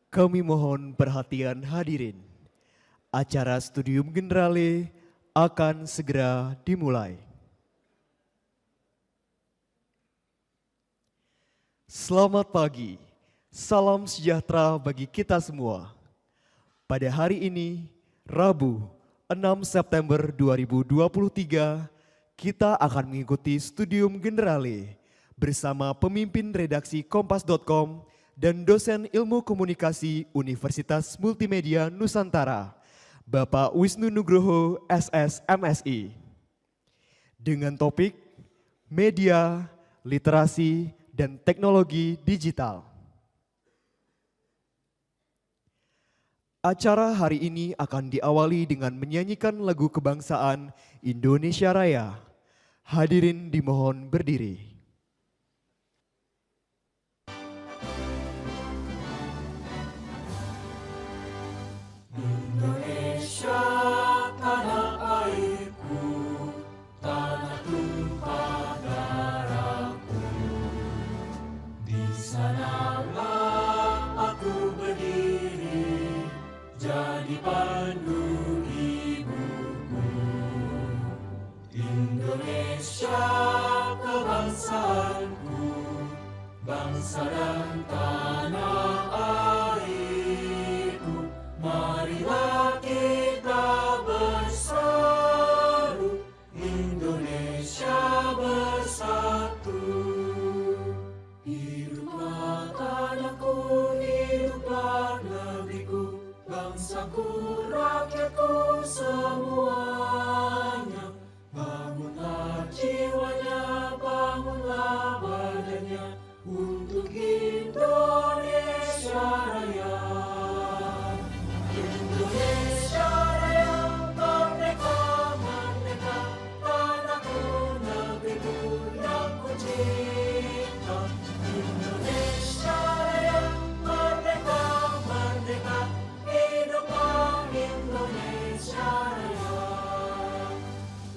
Kami mohon perhatian hadirin. Acara Studium Generale akan segera dimulai. Selamat pagi, salam sejahtera bagi kita semua. Pada hari ini, Rabu 6 September 2023, kita akan mengikuti Studium Generale bersama pemimpin redaksi Kompas.com dan dosen ilmu komunikasi Universitas Multimedia Nusantara, Bapak Wisnu Nugroho, SS MSI. Dengan topik Media, Literasi, dan Teknologi Digital. Acara hari ini akan diawali dengan menyanyikan lagu kebangsaan Indonesia Raya. Hadirin dimohon berdiri. Indonesia, tanah airku, tanah tumpah darahku. Di sanalah aku berdiri, jadi pandu ibuku. Indonesia, kebangsaanku, bangsa dan tanah airku. Marilah kita berseru, Indonesia bersatu. Hiduplah tanahku, hiduplah negeriku, bangsaku, rakyatku semuanya. Bangunlah jiwanya, bangunlah badannya, untuk Indonesia Raya. Indonesia Raya, merdeka, merdeka, tanahku, negeriku yang ku cinta. Indonesia Raya, merdeka, merdeka, hiduplah Indonesia Raya.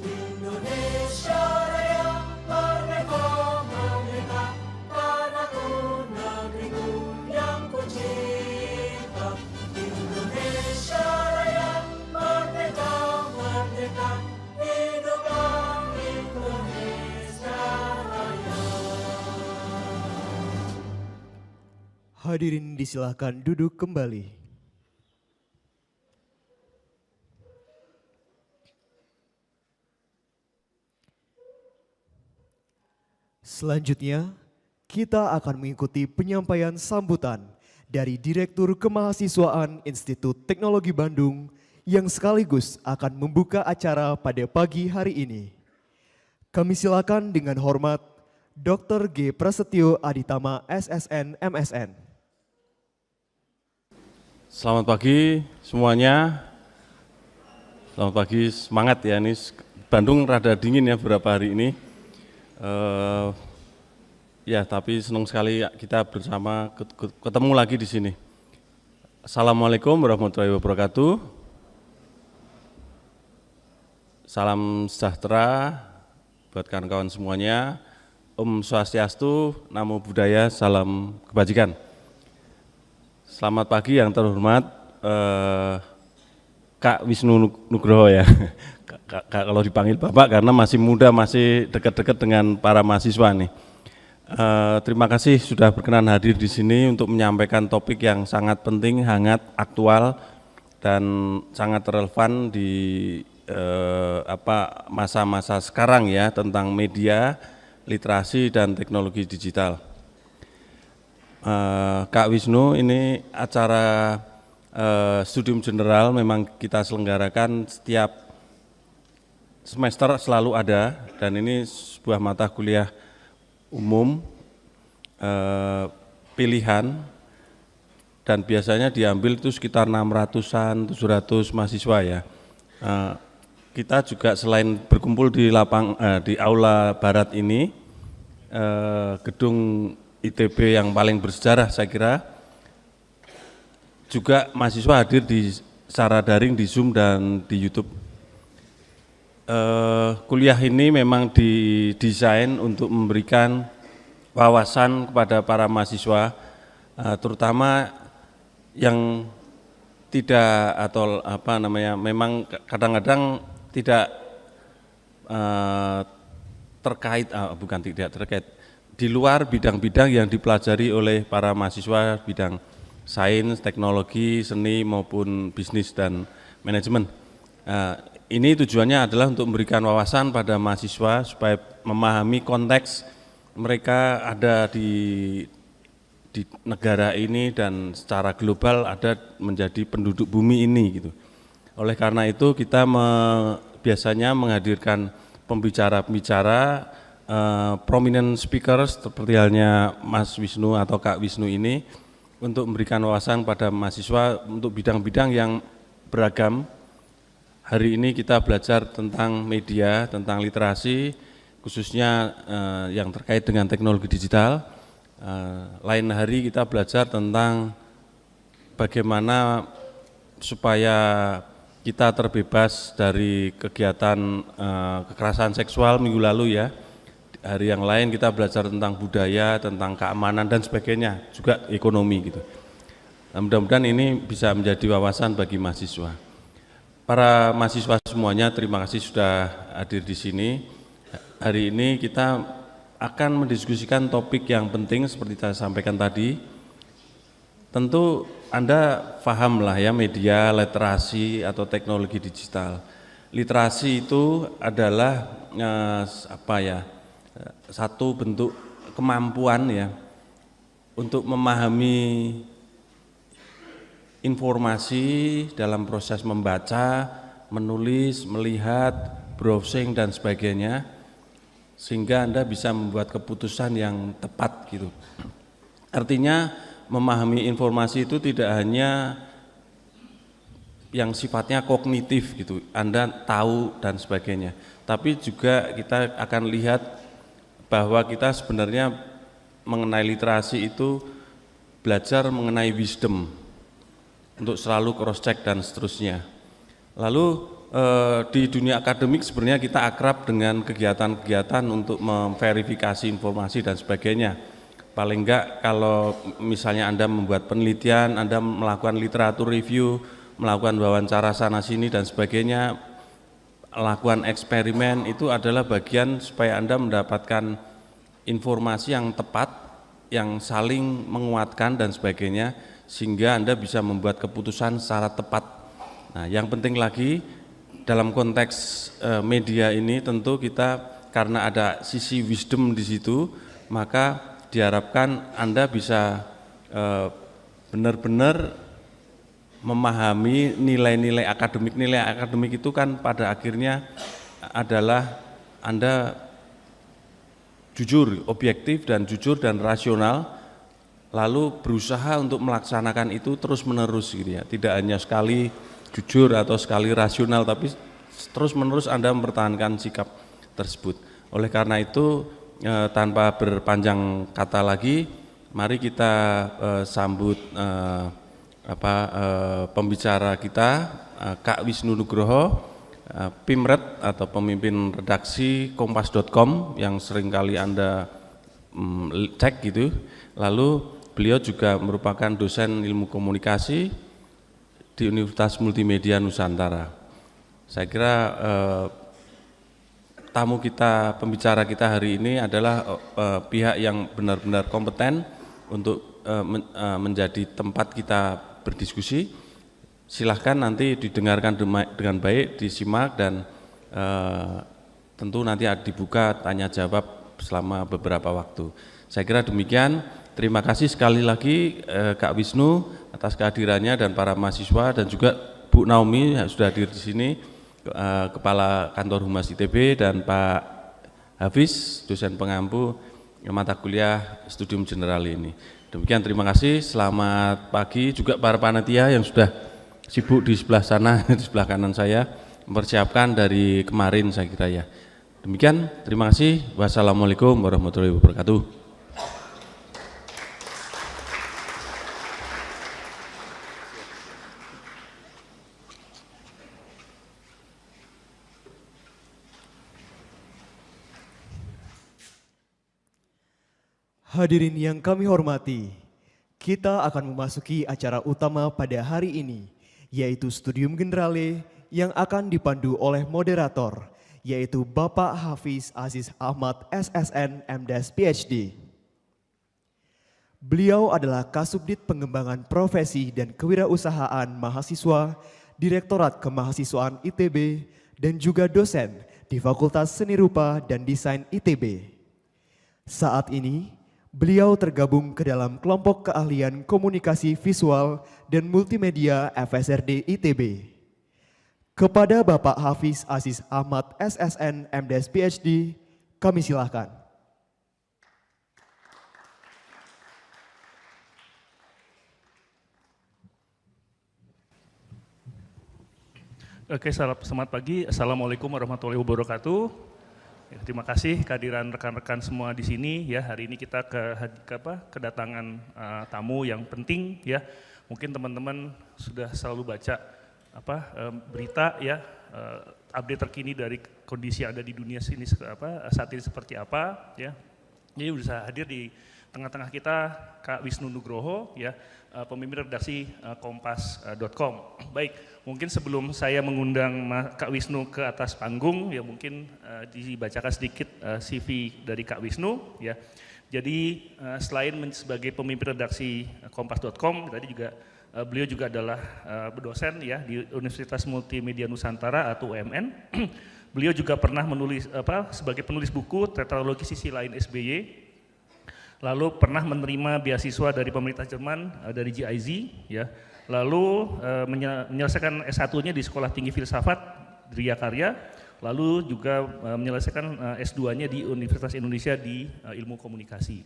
Indonesia Raya, merdeka, merdeka, tanahku, negeriku yang ku cinta. Indonesia Raya, merdeka, merdeka, hiduplah Indonesia Raya. Hadirin disilakan duduk kembali. Selanjutnya, kita akan mengikuti penyampaian sambutan dari Direktur Kemahasiswaan Institut Teknologi Bandung yang sekaligus akan membuka acara pada pagi hari ini. Kami silakan dengan hormat Dr. G. Prasetyo Aditama, SSN, MSN. Selamat pagi semuanya. Selamat pagi, semangat ya, ini Bandung rada dingin ya beberapa hari ini. Ya, tapi senang sekali kita bersama ketemu lagi di sini. Assalamualaikum warahmatullahi wabarakatuh. Salam sejahtera buat kawan-kawan semuanya. Om Swastiastu, Namo Buddhaya, salam kebajikan. Selamat pagi yang terhormat Kak Wisnu Nugroho ya. Kalau dipanggil Bapak karena masih muda, masih dekat-dekat dengan para mahasiswa nih. Terima kasih sudah berkenan hadir di sini untuk menyampaikan topik yang sangat penting, hangat, aktual, dan sangat relevan di masa-masa sekarang ya, tentang media, literasi, dan teknologi digital. Kak Wisnu, ini acara Studium General memang kita selenggarakan setiap semester, selalu ada, dan ini sebuah mata kuliah umum pilihan, dan biasanya diambil itu sekitar 600-an, 700 mahasiswa ya. Kita juga selain berkumpul di di aula barat ini, gedung ITB yang paling bersejarah saya kira, juga mahasiswa hadir secara daring di Zoom dan di YouTube. Kuliah ini memang didesain untuk memberikan wawasan kepada para mahasiswa, terutama yang tidak atau apa namanya, memang kadang-kadang tidak terkait, bukan tidak terkait, di luar bidang-bidang yang dipelajari oleh para mahasiswa bidang sains, teknologi, seni maupun bisnis dan manajemen. Ini tujuannya adalah untuk memberikan wawasan pada mahasiswa supaya memahami konteks mereka ada di negara ini dan secara global ada menjadi penduduk bumi ini gitu. Oleh karena itu kita biasanya menghadirkan pembicara-pembicara, prominent speakers seperti halnya Mas Wisnu atau Kak Wisnu ini untuk memberikan wawasan pada mahasiswa untuk bidang-bidang yang beragam. Hari ini kita belajar tentang media, tentang literasi, khususnya yang terkait dengan teknologi digital. Lain hari kita belajar tentang bagaimana supaya kita terbebas dari kegiatan kekerasan seksual minggu lalu ya. Hari yang lain kita belajar tentang budaya, tentang keamanan dan sebagainya, juga ekonomi gitu. Nah, mudah-mudahan ini bisa menjadi wawasan bagi mahasiswa. Para mahasiswa semuanya, terima kasih sudah hadir di sini. Hari ini kita akan mendiskusikan topik yang penting seperti saya sampaikan tadi. Tentu Anda paham lah ya, media, literasi atau teknologi digital. Literasi itu adalah satu bentuk kemampuan ya untuk memahami informasi dalam proses membaca, menulis, melihat, browsing dan sebagainya, sehingga Anda bisa membuat keputusan yang tepat gitu. Artinya memahami informasi itu tidak hanya yang sifatnya kognitif gitu, Anda tahu dan sebagainya, tapi juga kita akan lihat bahwa kita sebenarnya mengenai literasi itu belajar mengenai wisdom untuk selalu cross check dan seterusnya. Lalu di dunia akademik sebenarnya kita akrab dengan kegiatan-kegiatan untuk memverifikasi informasi dan sebagainya. Paling enggak kalau misalnya Anda membuat penelitian, Anda melakukan literatur review, melakukan wawancara sana sini dan sebagainya, melakukan eksperimen, itu adalah bagian supaya Anda mendapatkan informasi yang tepat, yang saling menguatkan dan sebagainya, sehingga Anda bisa membuat keputusan secara tepat. Nah, yang penting lagi dalam konteks media ini tentu kita karena ada sisi wisdom di situ, maka diharapkan Anda bisa benar-benar memahami nilai-nilai akademik. Nilai akademik itu kan pada akhirnya adalah Anda jujur, objektif dan jujur dan rasional, lalu berusaha untuk melaksanakan itu terus-menerus gitu ya. Tidak hanya sekali jujur atau sekali rasional, tapi terus-menerus Anda mempertahankan sikap tersebut. Oleh karena itu tanpa berpanjang kata lagi, mari kita sambut pembicara kita, Kak Wisnu Nugroho, Pimret atau pemimpin redaksi Kompas.com yang seringkali Anda cek gitu. Lalu beliau juga merupakan dosen ilmu komunikasi di Universitas Multimedia Nusantara. Saya kira tamu kita, pembicara kita hari ini adalah pihak yang benar-benar kompeten untuk menjadi tempat kita berdiskusi. Silahkan nanti didengarkan dengan baik, disimak dan tentu nanti dibuka tanya jawab selama beberapa waktu. Saya kira demikian. Terima kasih sekali lagi Kak Wisnu atas kehadirannya dan para mahasiswa, dan juga Bu Naomi yang sudah hadir di sini, Kepala Kantor Humas ITB, dan Pak Hafiz, dosen pengampu mata kuliah Studium General ini. Demikian, terima kasih, selamat pagi juga para panitia yang sudah sibuk di sebelah sana, di sebelah kanan saya, mempersiapkan dari kemarin saya kira ya. Demikian, terima kasih. Wassalamualaikum warahmatullahi wabarakatuh. Hadirin yang kami hormati, Kita akan memasuki acara utama pada hari ini, yaitu Studium Generale yang akan dipandu oleh moderator, yaitu Bapak Hafiz Aziz Ahmad SSN MDes PhD. Beliau adalah Kasubdit Pengembangan Profesi dan Kewirausahaan Mahasiswa, Direktorat Kemahasiswaan ITB, dan juga dosen di Fakultas Seni Rupa dan Desain ITB. Saat ini, beliau tergabung ke dalam kelompok keahlian komunikasi visual dan multimedia FSRD ITB. Kepada Bapak Hafiz Aziz Ahmad SSN MDes PhD, kami silakan. Oke, selamat pagi. Assalamualaikum warahmatullahi wabarakatuh. Ya, terima kasih kehadiran rekan-rekan semua di sini. Ya, hari ini kita kedatangan tamu yang penting. Ya, mungkin teman-teman sudah selalu baca berita ya, update terkini dari kondisi yang ada di dunia sini saat ini seperti apa. Ya, jadi bisa hadir di tengah-tengah kita Kak Wisnu Nugroho, ya, pemimpin redaksi kompas.com. Baik, mungkin sebelum saya mengundang Kak Wisnu ke atas panggung, ya mungkin dibacakan sedikit CV dari Kak Wisnu. Ya. Jadi selain sebagai pemimpin redaksi kompas.com, tadi juga beliau juga adalah dosen ya di Universitas Multimedia Nusantara atau UMN. Beliau juga pernah menulis sebagai penulis buku Tetralogi Sisi Lain SBY. Lalu pernah menerima beasiswa dari pemerintah Jerman, dari GIZ, ya. Lalu menyelesaikan S1-nya di Sekolah Tinggi Filsafat Dria Karya, lalu juga menyelesaikan S2-nya di Universitas Indonesia di Ilmu Komunikasi.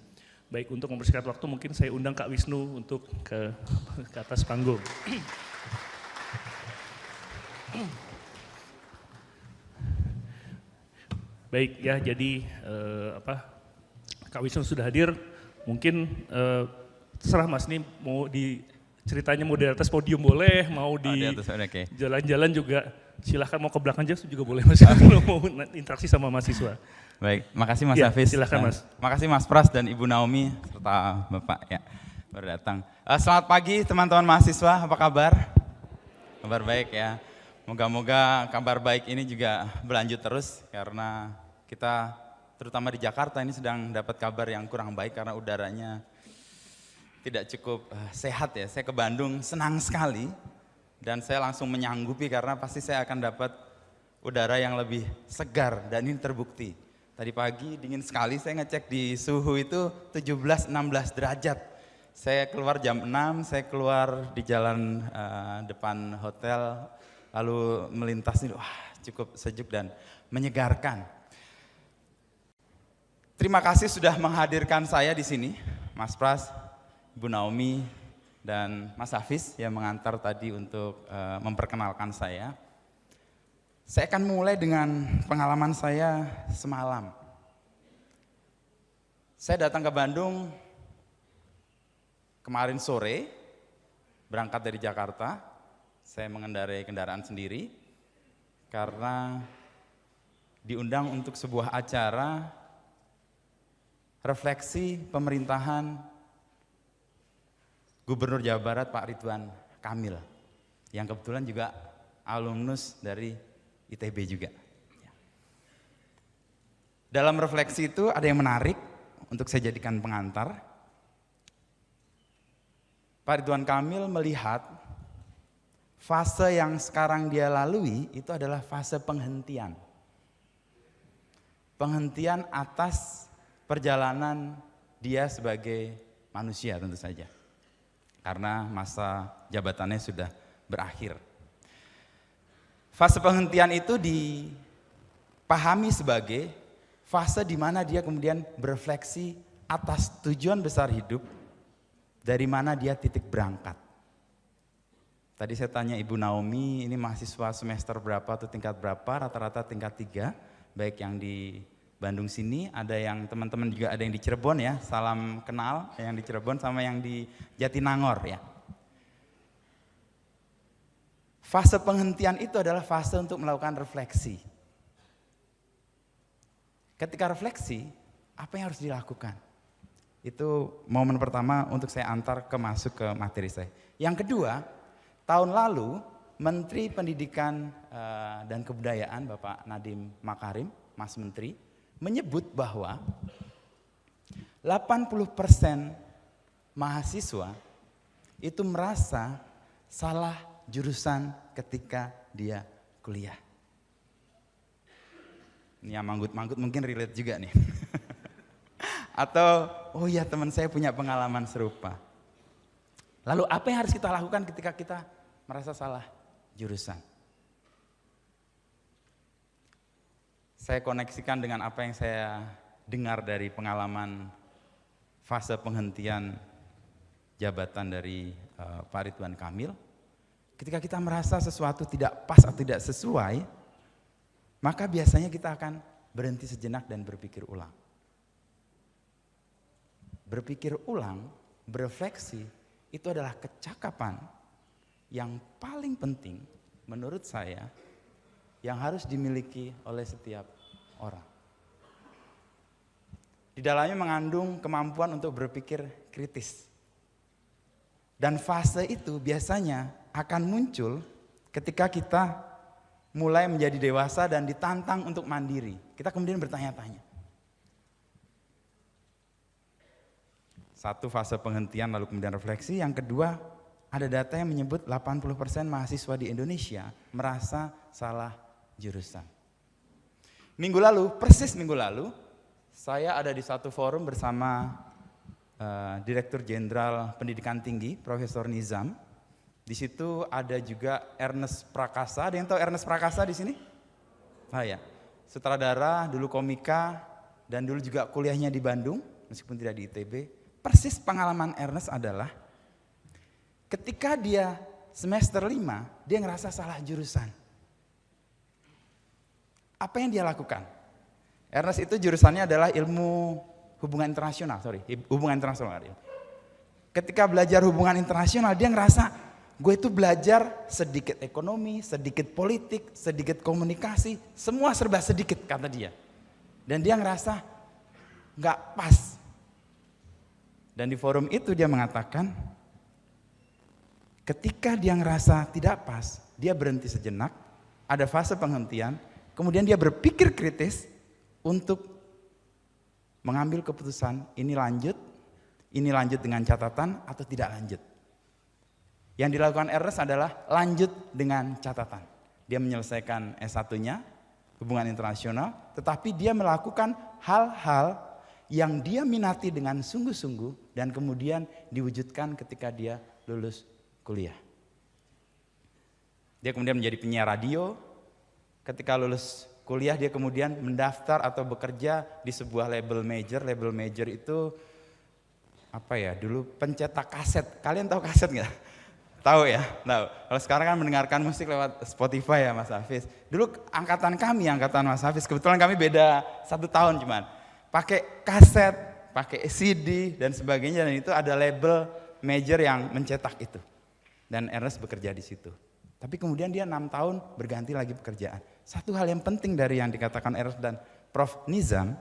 Baik, untuk mempersingkat waktu mungkin saya undang Kak Wisnu untuk ke atas panggung. Baik ya, jadi Kak Wisnu sudah hadir, mungkin terserah Mas ini mau ceritanya mau di atas podium boleh, mau di jalan-jalan juga silahkan, mau ke belakang juga boleh Mas, kalau mau interaksi sama mahasiswa. Baik, makasih Mas Ya, Hafiz. silahkan Mas. Makasih Mas Pras dan Ibu Naomi serta Bapak ya baru datang. Selamat pagi teman-teman mahasiswa, apa kabar? Kabar baik ya. Moga-moga kabar baik ini juga berlanjut terus karena kita terutama di Jakarta ini sedang dapat kabar yang kurang baik karena udaranya tidak cukup sehat ya. Saya ke Bandung senang sekali dan saya langsung menyanggupi karena pasti saya akan dapat udara yang lebih segar dan ini terbukti. Tadi pagi dingin sekali, saya ngecek di suhu itu 17-16 derajat. Saya keluar jam 6, saya keluar di jalan depan hotel lalu melintas ini, wah cukup sejuk dan menyegarkan. Terima kasih sudah menghadirkan saya di sini, Mas Pras, Ibu Naomi, dan Mas Hafiz yang mengantar tadi untuk memperkenalkan saya. Saya akan mulai dengan pengalaman saya semalam. Saya datang ke Bandung kemarin sore, berangkat dari Jakarta. Saya mengendarai kendaraan sendiri karena diundang untuk sebuah acara refleksi pemerintahan Gubernur Jawa Barat Pak Ridwan Kamil yang kebetulan juga alumnus dari ITB juga. Dalam refleksi itu ada yang menarik untuk saya jadikan pengantar. Pak Ridwan Kamil melihat fase yang sekarang dia lalui itu adalah fase penghentian. Penghentian atas perjalanan dia sebagai manusia tentu saja. Karena masa jabatannya sudah berakhir. Fase penghentian itu dipahami sebagai fase di mana dia kemudian berefleksi atas tujuan besar hidup, dari mana dia titik berangkat. Tadi saya tanya Ibu Naomi, ini mahasiswa semester berapa atau tingkat berapa, rata-rata tingkat 3, baik yang di Bandung sini, ada yang teman-teman juga ada yang di Cirebon ya, salam kenal yang di Cirebon sama yang di Jatinangor ya. Fase penghentian itu adalah fase untuk melakukan refleksi. Ketika refleksi, apa yang harus dilakukan? Itu momen pertama untuk saya antar masuk ke materi saya. Yang kedua, tahun lalu Menteri Pendidikan dan Kebudayaan Bapak Nadiem Makarim, Mas Menteri, menyebut bahwa 80% mahasiswa itu merasa salah jurusan ketika dia kuliah. Ini yang manggut-manggut mungkin relate juga nih. Atau, oh ya teman saya punya pengalaman serupa. Lalu apa yang harus kita lakukan ketika kita merasa salah jurusan? Saya koneksikan dengan apa yang saya dengar dari pengalaman fase penghentian jabatan dari Pak Ridwan Kamil. Ketika kita merasa sesuatu tidak pas atau tidak sesuai, maka biasanya kita akan berhenti sejenak dan berpikir ulang. Berpikir ulang, berefleksi, itu adalah kecakapan yang paling penting menurut saya yang harus dimiliki oleh setiap orang. Di dalamnya mengandung kemampuan untuk berpikir kritis. Dan fase itu biasanya akan muncul ketika kita mulai menjadi dewasa dan ditantang untuk mandiri. Kita kemudian bertanya-tanya. Satu, fase penghentian lalu kemudian refleksi. Yang kedua, ada data yang menyebut 80% mahasiswa di Indonesia merasa salah jurusan. Persis minggu lalu, saya ada di satu forum bersama Direktur Jenderal Pendidikan Tinggi, Profesor Nizam. Di situ ada juga Ernest Prakasa. Ada yang tahu Ernest Prakasa di sini? Ya. Sutradara, dulu komika, dan dulu juga kuliahnya di Bandung, meskipun tidak di ITB. Persis pengalaman Ernest adalah ketika dia semester 5, dia ngerasa salah jurusan. Apa yang dia lakukan? Ernest itu jurusannya adalah ilmu hubungan internasional, hubungan internasional. Ketika belajar hubungan internasional, dia ngerasa, gue itu belajar sedikit ekonomi, sedikit politik, sedikit komunikasi, semua serba sedikit, kata dia. Dan dia ngerasa nggak pas. Dan di forum itu dia mengatakan, ketika dia ngerasa tidak pas, dia berhenti sejenak, ada fase penghentian, kemudian dia berpikir kritis untuk mengambil keputusan ini lanjut dengan catatan atau tidak lanjut. Yang dilakukan Ernest adalah lanjut dengan catatan. Dia menyelesaikan S1-nya, hubungan internasional, tetapi dia melakukan hal-hal yang dia minati dengan sungguh-sungguh dan kemudian diwujudkan ketika dia lulus kuliah. Dia kemudian menjadi penyiar radio. Ketika lulus kuliah dia kemudian mendaftar atau bekerja di sebuah label major. Label major itu apa ya? Dulu pencetak kaset. Kalian tahu kaset nggak? Tahu ya? Tahu. Kalau sekarang kan mendengarkan musik lewat Spotify ya Mas Hafiz. Dulu angkatan Mas Hafiz, kebetulan kami beda 1 tahun cuman. Pakai kaset, pakai CD dan sebagainya, dan itu ada label major yang mencetak itu. Dan Ernest bekerja di situ. Tapi kemudian dia 6 tahun berganti lagi pekerjaan. Satu hal yang penting dari yang dikatakan Ernest dan Prof. Nizam,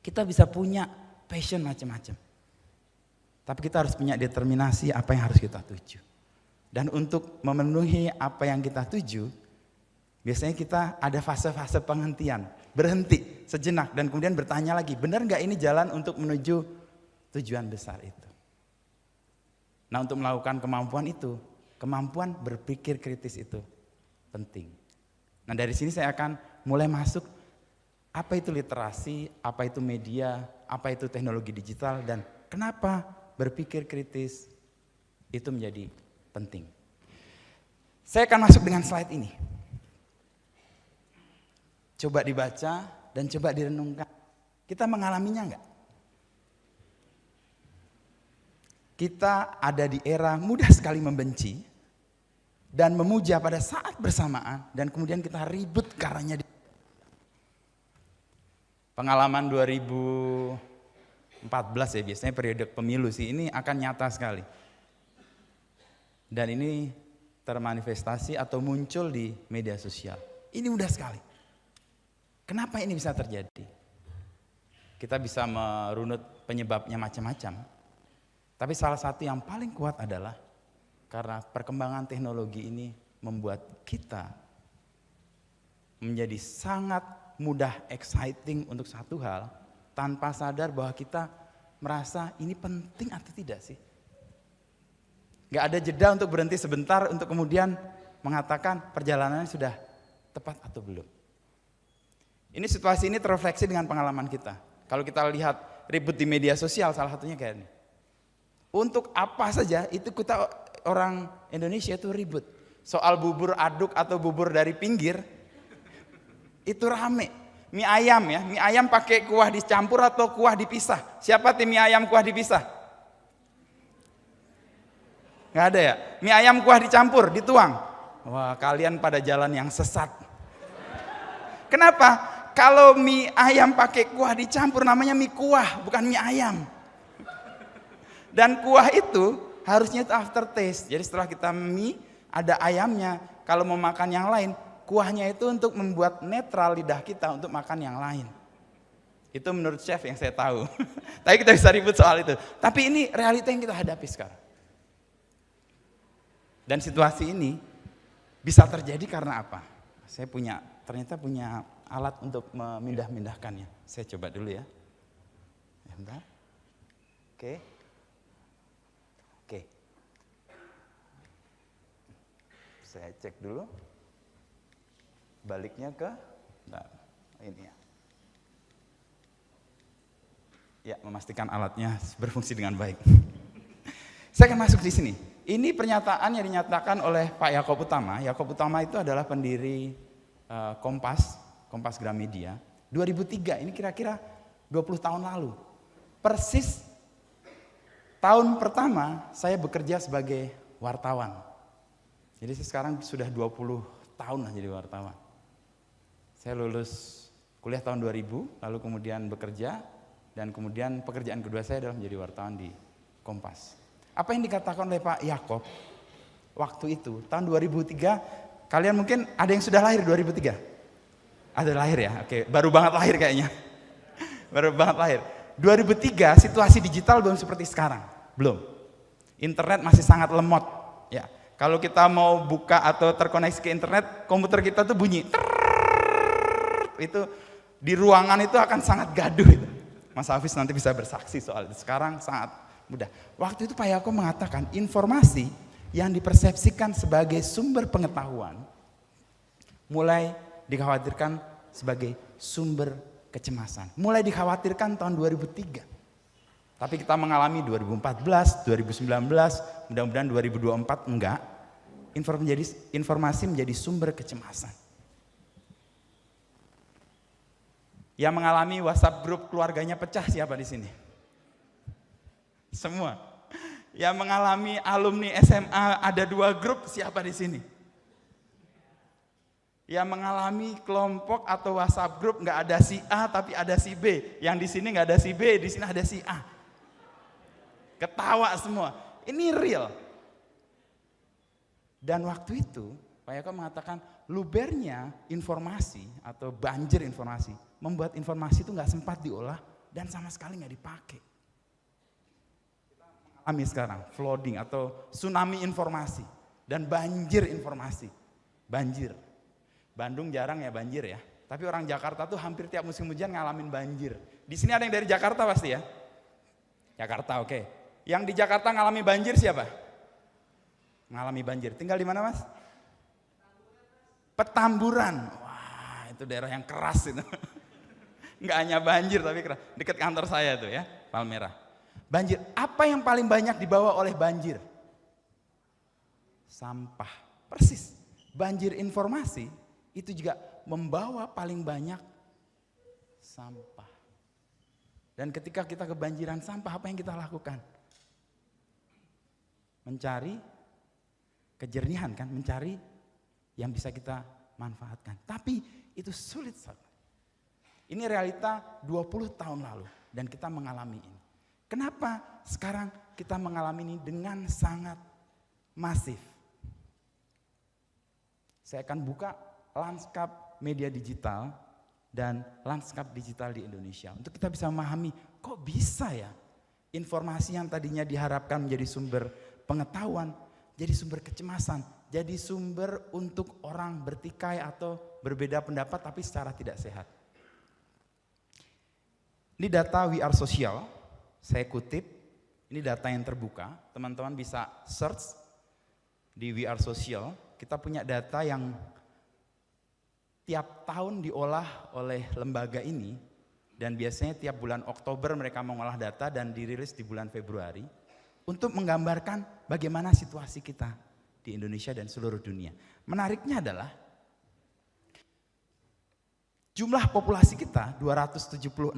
kita bisa punya passion macam-macam. Tapi kita harus punya determinasi apa yang harus kita tuju. Dan untuk memenuhi apa yang kita tuju, biasanya kita ada fase-fase penghentian, berhenti sejenak dan kemudian bertanya lagi, benar nggak ini jalan untuk menuju tujuan besar itu? Nah, untuk melakukan kemampuan itu, kemampuan berpikir kritis itu penting. Nah, dari sini saya akan mulai masuk apa itu literasi, apa itu media, apa itu teknologi digital, dan kenapa berpikir kritis itu menjadi penting. Saya akan masuk dengan slide ini. Coba dibaca dan coba direnungkan. Kita mengalaminya enggak? Kita ada di era mudah sekali membenci dan memuja pada saat bersamaan, dan kemudian kita ribut karenanya. Pengalaman 2014 ya, biasanya periode pemilu sih, ini akan nyata sekali. Dan ini termanifestasi atau muncul di media sosial. Ini mudah sekali. Kenapa ini bisa terjadi? kita bisa merunut penyebabnya macam-macam. Tapi salah satu yang paling kuat adalah karena perkembangan teknologi ini membuat kita menjadi sangat mudah exciting untuk satu hal tanpa sadar bahwa kita merasa ini penting atau tidak sih. Gak ada jeda untuk berhenti sebentar untuk kemudian mengatakan perjalanannya sudah tepat atau belum. Ini situasi ini terrefleksi dengan pengalaman kita. Kalau kita lihat ribut di media sosial salah satunya kayak ini. Untuk apa saja itu kita orang Indonesia itu ribut. Soal bubur aduk atau bubur dari pinggir itu rame. Mie ayam ya, mie ayam pakai kuah dicampur atau kuah dipisah. Siapa tim mie ayam kuah dipisah? Nggak ada ya? Mie ayam kuah dicampur, dituang. Wah, kalian pada jalan yang sesat. Kenapa? Kalau mie ayam pakai kuah dicampur namanya mie kuah, bukan mie ayam. Dan kuah itu harusnya itu aftertaste. Jadi setelah kita mie, ada ayamnya. Kalau mau makan yang lain, kuahnya itu untuk membuat netral lidah kita untuk makan yang lain. Itu menurut chef yang saya tahu. Tapi kita bisa ribut soal itu. Tapi ini realita yang kita hadapi sekarang. Dan situasi ini bisa terjadi karena apa? Saya ternyata punya alat untuk memindah-mindahkannya. Saya coba dulu ya. Bentar. Oke. Saya cek dulu. Baliknya ke ini ya. Ya, memastikan alatnya berfungsi dengan baik. Saya akan masuk di sini. Ini pernyataan yang dinyatakan oleh Pak Yaakob Utama. Yaakob Utama itu adalah pendiri Kompas Gramedia. 2003, ini kira-kira 20 tahun lalu. Persis tahun pertama saya bekerja sebagai wartawan. Jadi saya sekarang sudah 20 tahun lah jadi wartawan. Saya lulus kuliah tahun 2000, lalu kemudian bekerja, dan kemudian pekerjaan kedua saya adalah menjadi wartawan di Kompas. Apa yang dikatakan oleh Pak Yaakob waktu itu, tahun 2003, kalian mungkin ada yang sudah lahir 2003? Ada lahir ya? Oke, baru banget lahir kayaknya. Baru banget lahir. 2003 situasi digital belum seperti sekarang, belum. Internet masih sangat lemot. Ya, kalau kita mau buka atau terkoneksi ke internet, komputer kita tuh bunyi. Itu di ruangan itu akan sangat gaduh itu. Mas Hafiz nanti bisa bersaksi soal itu. Sekarang sangat mudah. Waktu itu Pak Yaakob mengatakan informasi yang dipersepsikan sebagai sumber pengetahuan mulai dikhawatirkan sebagai sumber kecemasan. Mulai dikhawatirkan tahun 2003. Tapi kita mengalami 2014, 2019, mudah-mudahan 2024 enggak. Informasi menjadi sumber kecemasan. Yang mengalami WhatsApp grup keluarganya pecah siapa di sini? Semua. Yang mengalami alumni SMA ada 2 grup siapa di sini? Yang mengalami kelompok atau WhatsApp grup nggak ada si A tapi ada si B. Yang di sini nggak ada si B, di sini ada si A. Ketawa semua. Ini real. Dan waktu itu Pak Yaakob mengatakan lubernya informasi atau banjir informasi membuat informasi itu nggak sempat diolah dan sama sekali nggak dipakai. Kita mengalami sekarang flooding atau tsunami informasi dan banjir informasi. Banjir. Bandung jarang ya banjir ya. Tapi orang Jakarta tuh hampir tiap musim hujan ngalamin banjir. Di sini ada yang dari Jakarta pasti ya? Jakarta, oke. Yang di Jakarta ngalami banjir siapa? Ngalami banjir. Tinggal di mana, Mas? Petamburan. Wah, itu daerah yang keras itu. Enggak hanya banjir tapi keras. Dekat kantor saya tuh ya, Palmerah. Banjir. Apa yang paling banyak dibawa oleh banjir? Sampah. Persis. Banjir informasi itu juga membawa paling banyak sampah. Dan ketika kita kebanjiran sampah, apa yang kita lakukan? Mencari kejernihan kan, mencari yang bisa kita manfaatkan. Tapi itu sulit sekali. Ini realita 20 tahun lalu dan kita mengalami ini. Kenapa sekarang kita mengalami ini dengan sangat masif? Saya akan buka lanskap media digital dan lanskap digital di Indonesia. Untuk kita bisa memahami, kok bisa ya informasi yang tadinya diharapkan menjadi sumber pengetahuan, jadi sumber kecemasan, jadi sumber untuk orang bertikai atau berbeda pendapat tapi secara tidak sehat. Ini data We Are Social, saya kutip, ini data yang terbuka, teman-teman bisa search di We Are Social, kita punya data yang tiap tahun diolah oleh lembaga ini, dan biasanya tiap bulan Oktober mereka mengolah data dan dirilis di bulan Februari, untuk menggambarkan bagaimana situasi kita di Indonesia dan seluruh dunia. Menariknya adalah, jumlah populasi kita 276,4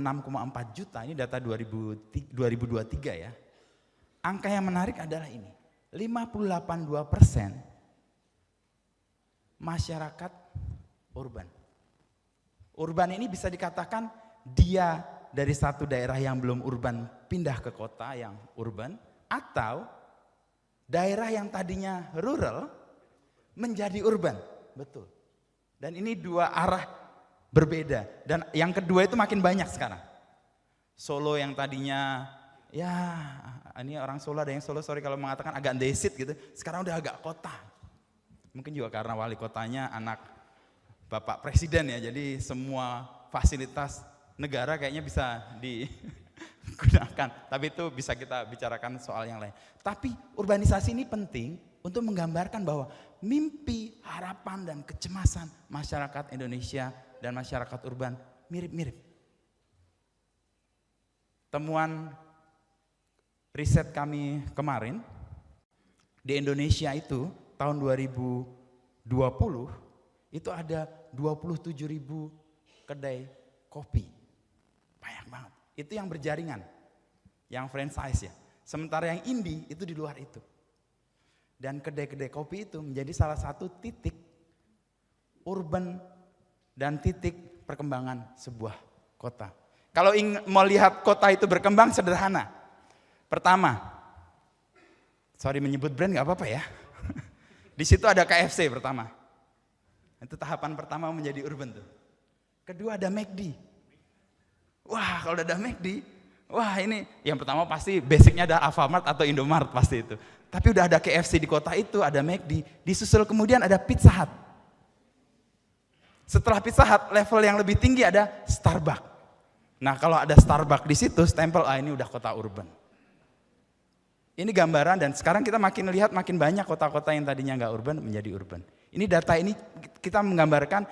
juta, ini data 2023 ya. Angka yang menarik adalah ini, 58,2% masyarakat urban. Urban ini bisa dikatakan dia dari satu daerah yang belum urban pindah ke kota yang urban, atau daerah yang tadinya rural menjadi urban. Betul. Dan ini dua arah berbeda, dan yang kedua itu makin banyak sekarang. Solo yang tadinya, ya ini orang Solo, ada yang Solo sorry kalau mengatakan agak desit gitu, sekarang udah agak kota. Mungkin juga karena wali kotanya anak Bapak Presiden ya, jadi semua fasilitas negara kayaknya bisa digunakan. Tapi itu bisa kita bicarakan soal yang lain. Tapi urbanisasi ini penting untuk menggambarkan bahwa mimpi, harapan, dan kecemasan masyarakat Indonesia dan masyarakat urban mirip-mirip. Temuan riset kami kemarin, di Indonesia itu tahun 2020 itu ada 27.000 kedai kopi. Banyak banget. Itu yang berjaringan, yang franchise ya. Sementara yang indie itu di luar itu. Dan kedai-kedai kopi itu menjadi salah satu titik urban dan titik perkembangan sebuah kota. Kalau ingin melihat kota itu berkembang sederhana. Pertama, sorry menyebut brand nggak apa-apa ya. Di situ ada KFC pertama. Itu tahapan pertama menjadi urban tuh. Kedua ada McD. Wah kalau udah ada McD, wah ini yang pertama pasti basicnya ada Alfamart atau Indomart pasti itu. Tapi udah ada KFC di kota itu, ada McD, disusul kemudian ada Pizza Hut. Setelah Pizza Hut, level yang lebih tinggi ada Starbucks. Nah kalau ada Starbucks di situ, stempel ini udah kota urban. Ini gambaran, dan sekarang kita makin lihat makin banyak kota-kota yang tadinya nggak urban menjadi urban. Ini data ini kita menggambarkan,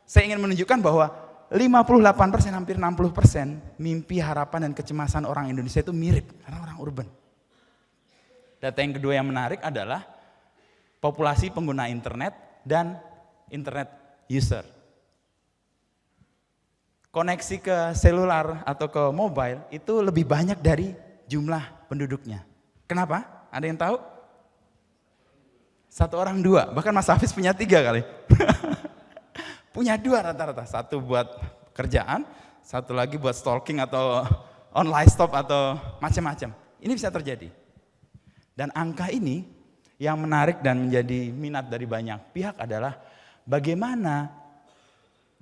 saya ingin menunjukkan bahwa 58%, hampir 60% mimpi, harapan, dan kecemasan orang Indonesia itu mirip karena orang urban. Data yang kedua yang menarik adalah populasi pengguna internet dan internet user. Koneksi ke seluler atau ke mobile itu lebih banyak dari jumlah penduduknya. Kenapa? Ada yang tahu? 1 orang 2, bahkan Mas Hafiz punya 3 kali. Punya 2 rata-rata, 1 buat kerjaan, 1 lagi buat stalking atau online stop atau macam-macam. Ini bisa terjadi. Dan angka ini yang menarik dan menjadi minat dari banyak pihak adalah bagaimana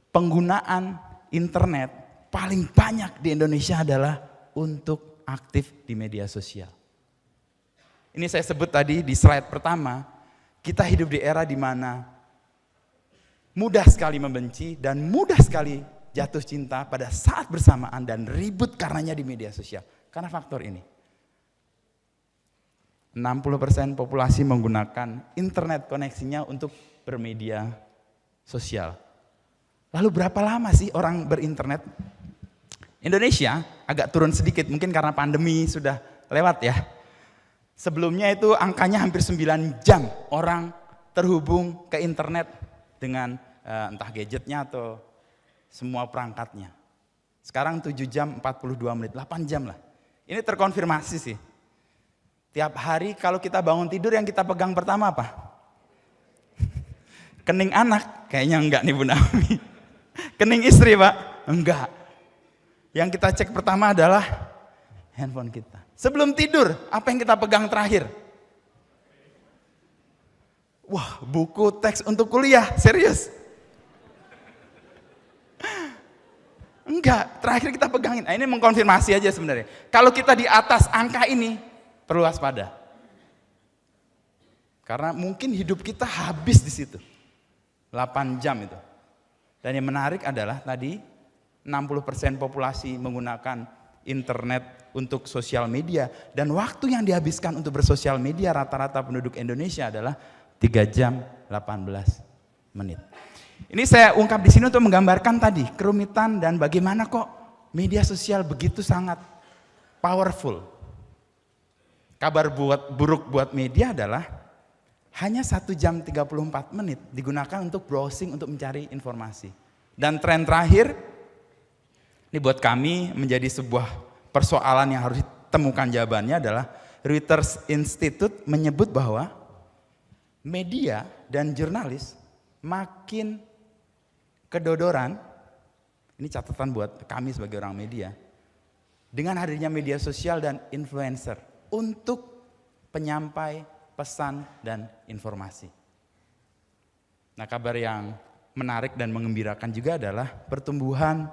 penggunaan internet paling banyak di Indonesia adalah untuk aktif di media sosial. Ini saya sebut tadi di slide pertama, kita hidup di era di mana mudah sekali membenci dan mudah sekali jatuh cinta pada saat bersamaan dan ribut karenanya di media sosial. Karena faktor ini. 60% populasi menggunakan internet koneksinya untuk bermedia sosial. Lalu berapa lama sih orang berinternet? Indonesia agak turun sedikit, mungkin karena pandemi sudah lewat ya. Sebelumnya itu angkanya hampir 9 jam orang terhubung ke internet dengan entah gadgetnya atau semua perangkatnya. Sekarang 7 jam 42 menit, 8 jam lah. Ini terkonfirmasi sih. Tiap hari kalau kita bangun tidur yang kita pegang pertama apa? Kening anak? Kayaknya enggak nih Bu Naomi. Kening istri Pak? Enggak. Yang kita cek pertama adalah handphone kita. Sebelum tidur, apa yang kita pegang terakhir? Wah, buku teks untuk kuliah, serius. Enggak, terakhir kita pegangin. Nah, ini mengkonfirmasi aja sebenarnya. Kalau kita di atas angka ini, perlu waspada. Karena mungkin hidup kita habis di situ. 8 jam itu. Dan yang menarik adalah tadi 60% populasi menggunakan internet untuk sosial media. Dan waktu yang dihabiskan untuk bersosial media rata-rata penduduk Indonesia adalah 3 jam 18 menit. Ini saya ungkap di sini untuk menggambarkan tadi kerumitan dan bagaimana kok media sosial begitu sangat powerful. Kabar buruk buat media adalah hanya 1 jam 34 menit digunakan untuk browsing, untuk mencari informasi. Dan tren terakhir, ini buat kami menjadi sebuah persoalan yang harus ditemukan jawabannya adalah Reuters Institute menyebut bahwa media dan jurnalis makin kedodoran, ini catatan buat kami sebagai orang media, dengan hadirnya media sosial dan influencer untuk penyampai pesan dan informasi. Nah, kabar yang menarik dan mengembirakan juga adalah pertumbuhan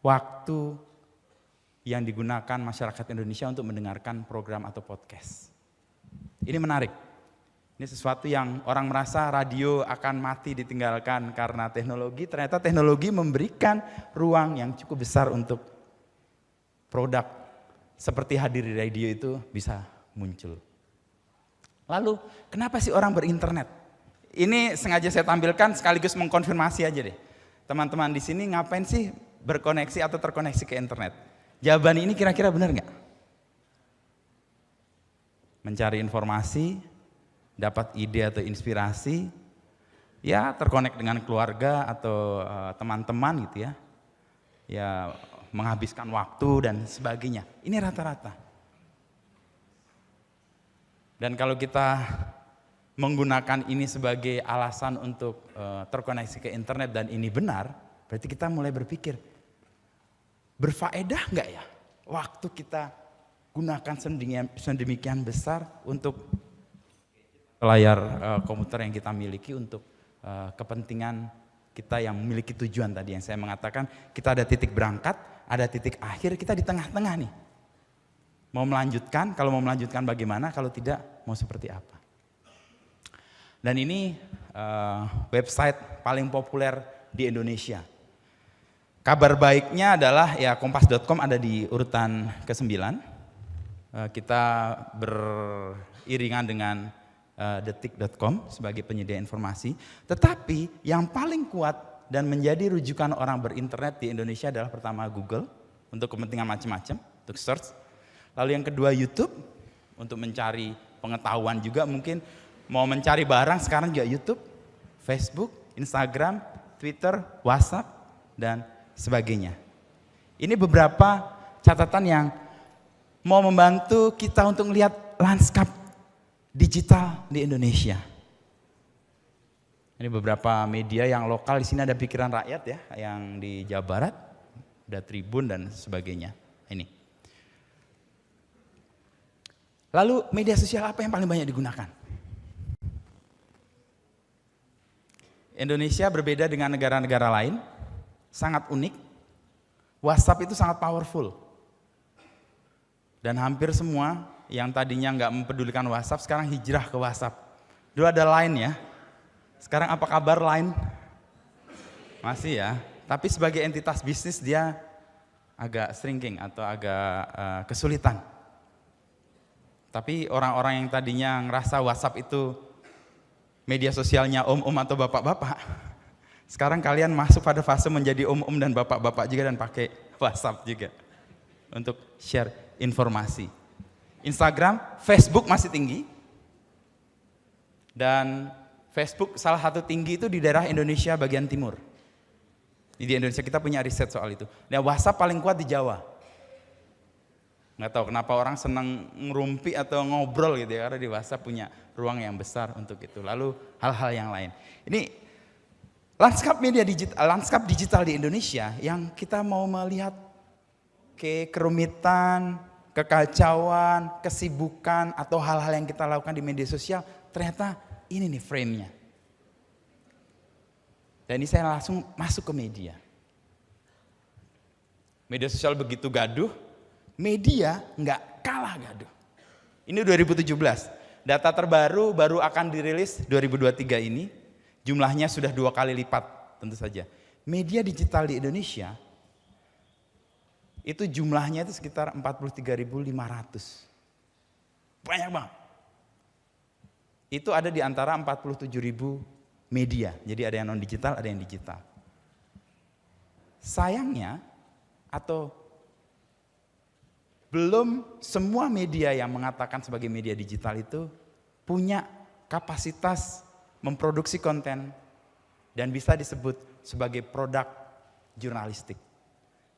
waktu yang digunakan masyarakat Indonesia untuk mendengarkan program atau podcast. Ini menarik. Ini sesuatu yang orang merasa radio akan mati ditinggalkan karena teknologi. Ternyata teknologi memberikan ruang yang cukup besar untuk produk seperti hadir di radio itu bisa muncul. Lalu kenapa sih orang berinternet? Ini sengaja saya tampilkan sekaligus mengkonfirmasi aja deh. Teman-teman di sini ngapain sih berkoneksi atau terkoneksi ke internet? Jawaban ini kira-kira benar nggak? Mencari informasi, dapat ide atau inspirasi, ya terkonek dengan keluarga atau teman-teman gitu ya. Ya menghabiskan waktu dan sebagainya. Ini rata-rata. Dan kalau kita menggunakan ini sebagai alasan untuk terkoneksi ke internet dan ini benar, berarti kita mulai berpikir, berfaedah nggak ya waktu kita gunakan sedemikian besar untuk layar komputer yang kita miliki untuk kepentingan kita yang memiliki tujuan tadi yang saya mengatakan, kita ada titik berangkat, ada titik akhir, kita di tengah-tengah nih. Mau melanjutkan, kalau mau melanjutkan bagaimana, kalau tidak mau seperti apa. Dan ini website paling populer di Indonesia. Kabar baiknya adalah ya kompas.com ada di urutan ke-9. Kita beriringan dengan detik.com sebagai penyedia informasi. Tetapi yang paling kuat dan menjadi rujukan orang berinternet di Indonesia adalah pertama Google untuk kepentingan macam-macam, untuk search. Lalu yang kedua YouTube untuk mencari pengetahuan juga, mungkin mau mencari barang sekarang juga YouTube, Facebook, Instagram, Twitter, WhatsApp, dan sebagainya. Ini beberapa catatan yang mau membantu kita untuk melihat lanskap digital di Indonesia. Ini beberapa media yang lokal, di sini ada Pikiran Rakyat ya, yang di Jawa Barat, ada Tribun dan sebagainya. Ini. Lalu media sosial apa yang paling banyak digunakan? Indonesia berbeda dengan negara-negara lain, sangat unik. WhatsApp itu sangat powerful. Dan hampir semua yang tadinya nggak mempedulikan WhatsApp sekarang hijrah ke WhatsApp. Dulu ada Line ya. Sekarang apa kabar Line? Masih ya. Tapi sebagai entitas bisnis dia agak shrinking atau agak kesulitan. Tapi orang-orang yang tadinya ngerasa WhatsApp itu media sosialnya om-om atau bapak-bapak, sekarang kalian masuk pada fase menjadi om-om dan bapak-bapak juga dan pakai WhatsApp juga untuk share informasi. Instagram, Facebook masih tinggi, dan Facebook salah satu tinggi itu di daerah Indonesia bagian timur. Di Indonesia kita punya riset soal itu. Dan WhatsApp paling kuat di Jawa. Nggak tahu kenapa orang senang ngerumpi atau ngobrol gitu ya, karena di WhatsApp punya ruang yang besar untuk itu. Lalu hal-hal yang lain. Ini lanskap media digital, lanskap digital di Indonesia yang kita mau melihat kerumitan, kekacauan, kesibukan atau hal-hal yang kita lakukan di media sosial, ternyata ini nih frame-nya. Dan ini saya langsung masuk ke media. Media sosial begitu gaduh, media nggak kalah gaduh. Ini 2017, data terbaru baru akan dirilis 2023 ini, jumlahnya sudah 2 kali lipat tentu saja. Media digital di Indonesia, itu jumlahnya itu sekitar 43.500. Banyak banget. Itu ada di antara 47.000 media, jadi ada yang non digital, ada yang digital. Sayangnya, atau belum semua media yang mengatakan sebagai media digital itu punya kapasitas memproduksi konten dan bisa disebut sebagai produk jurnalistik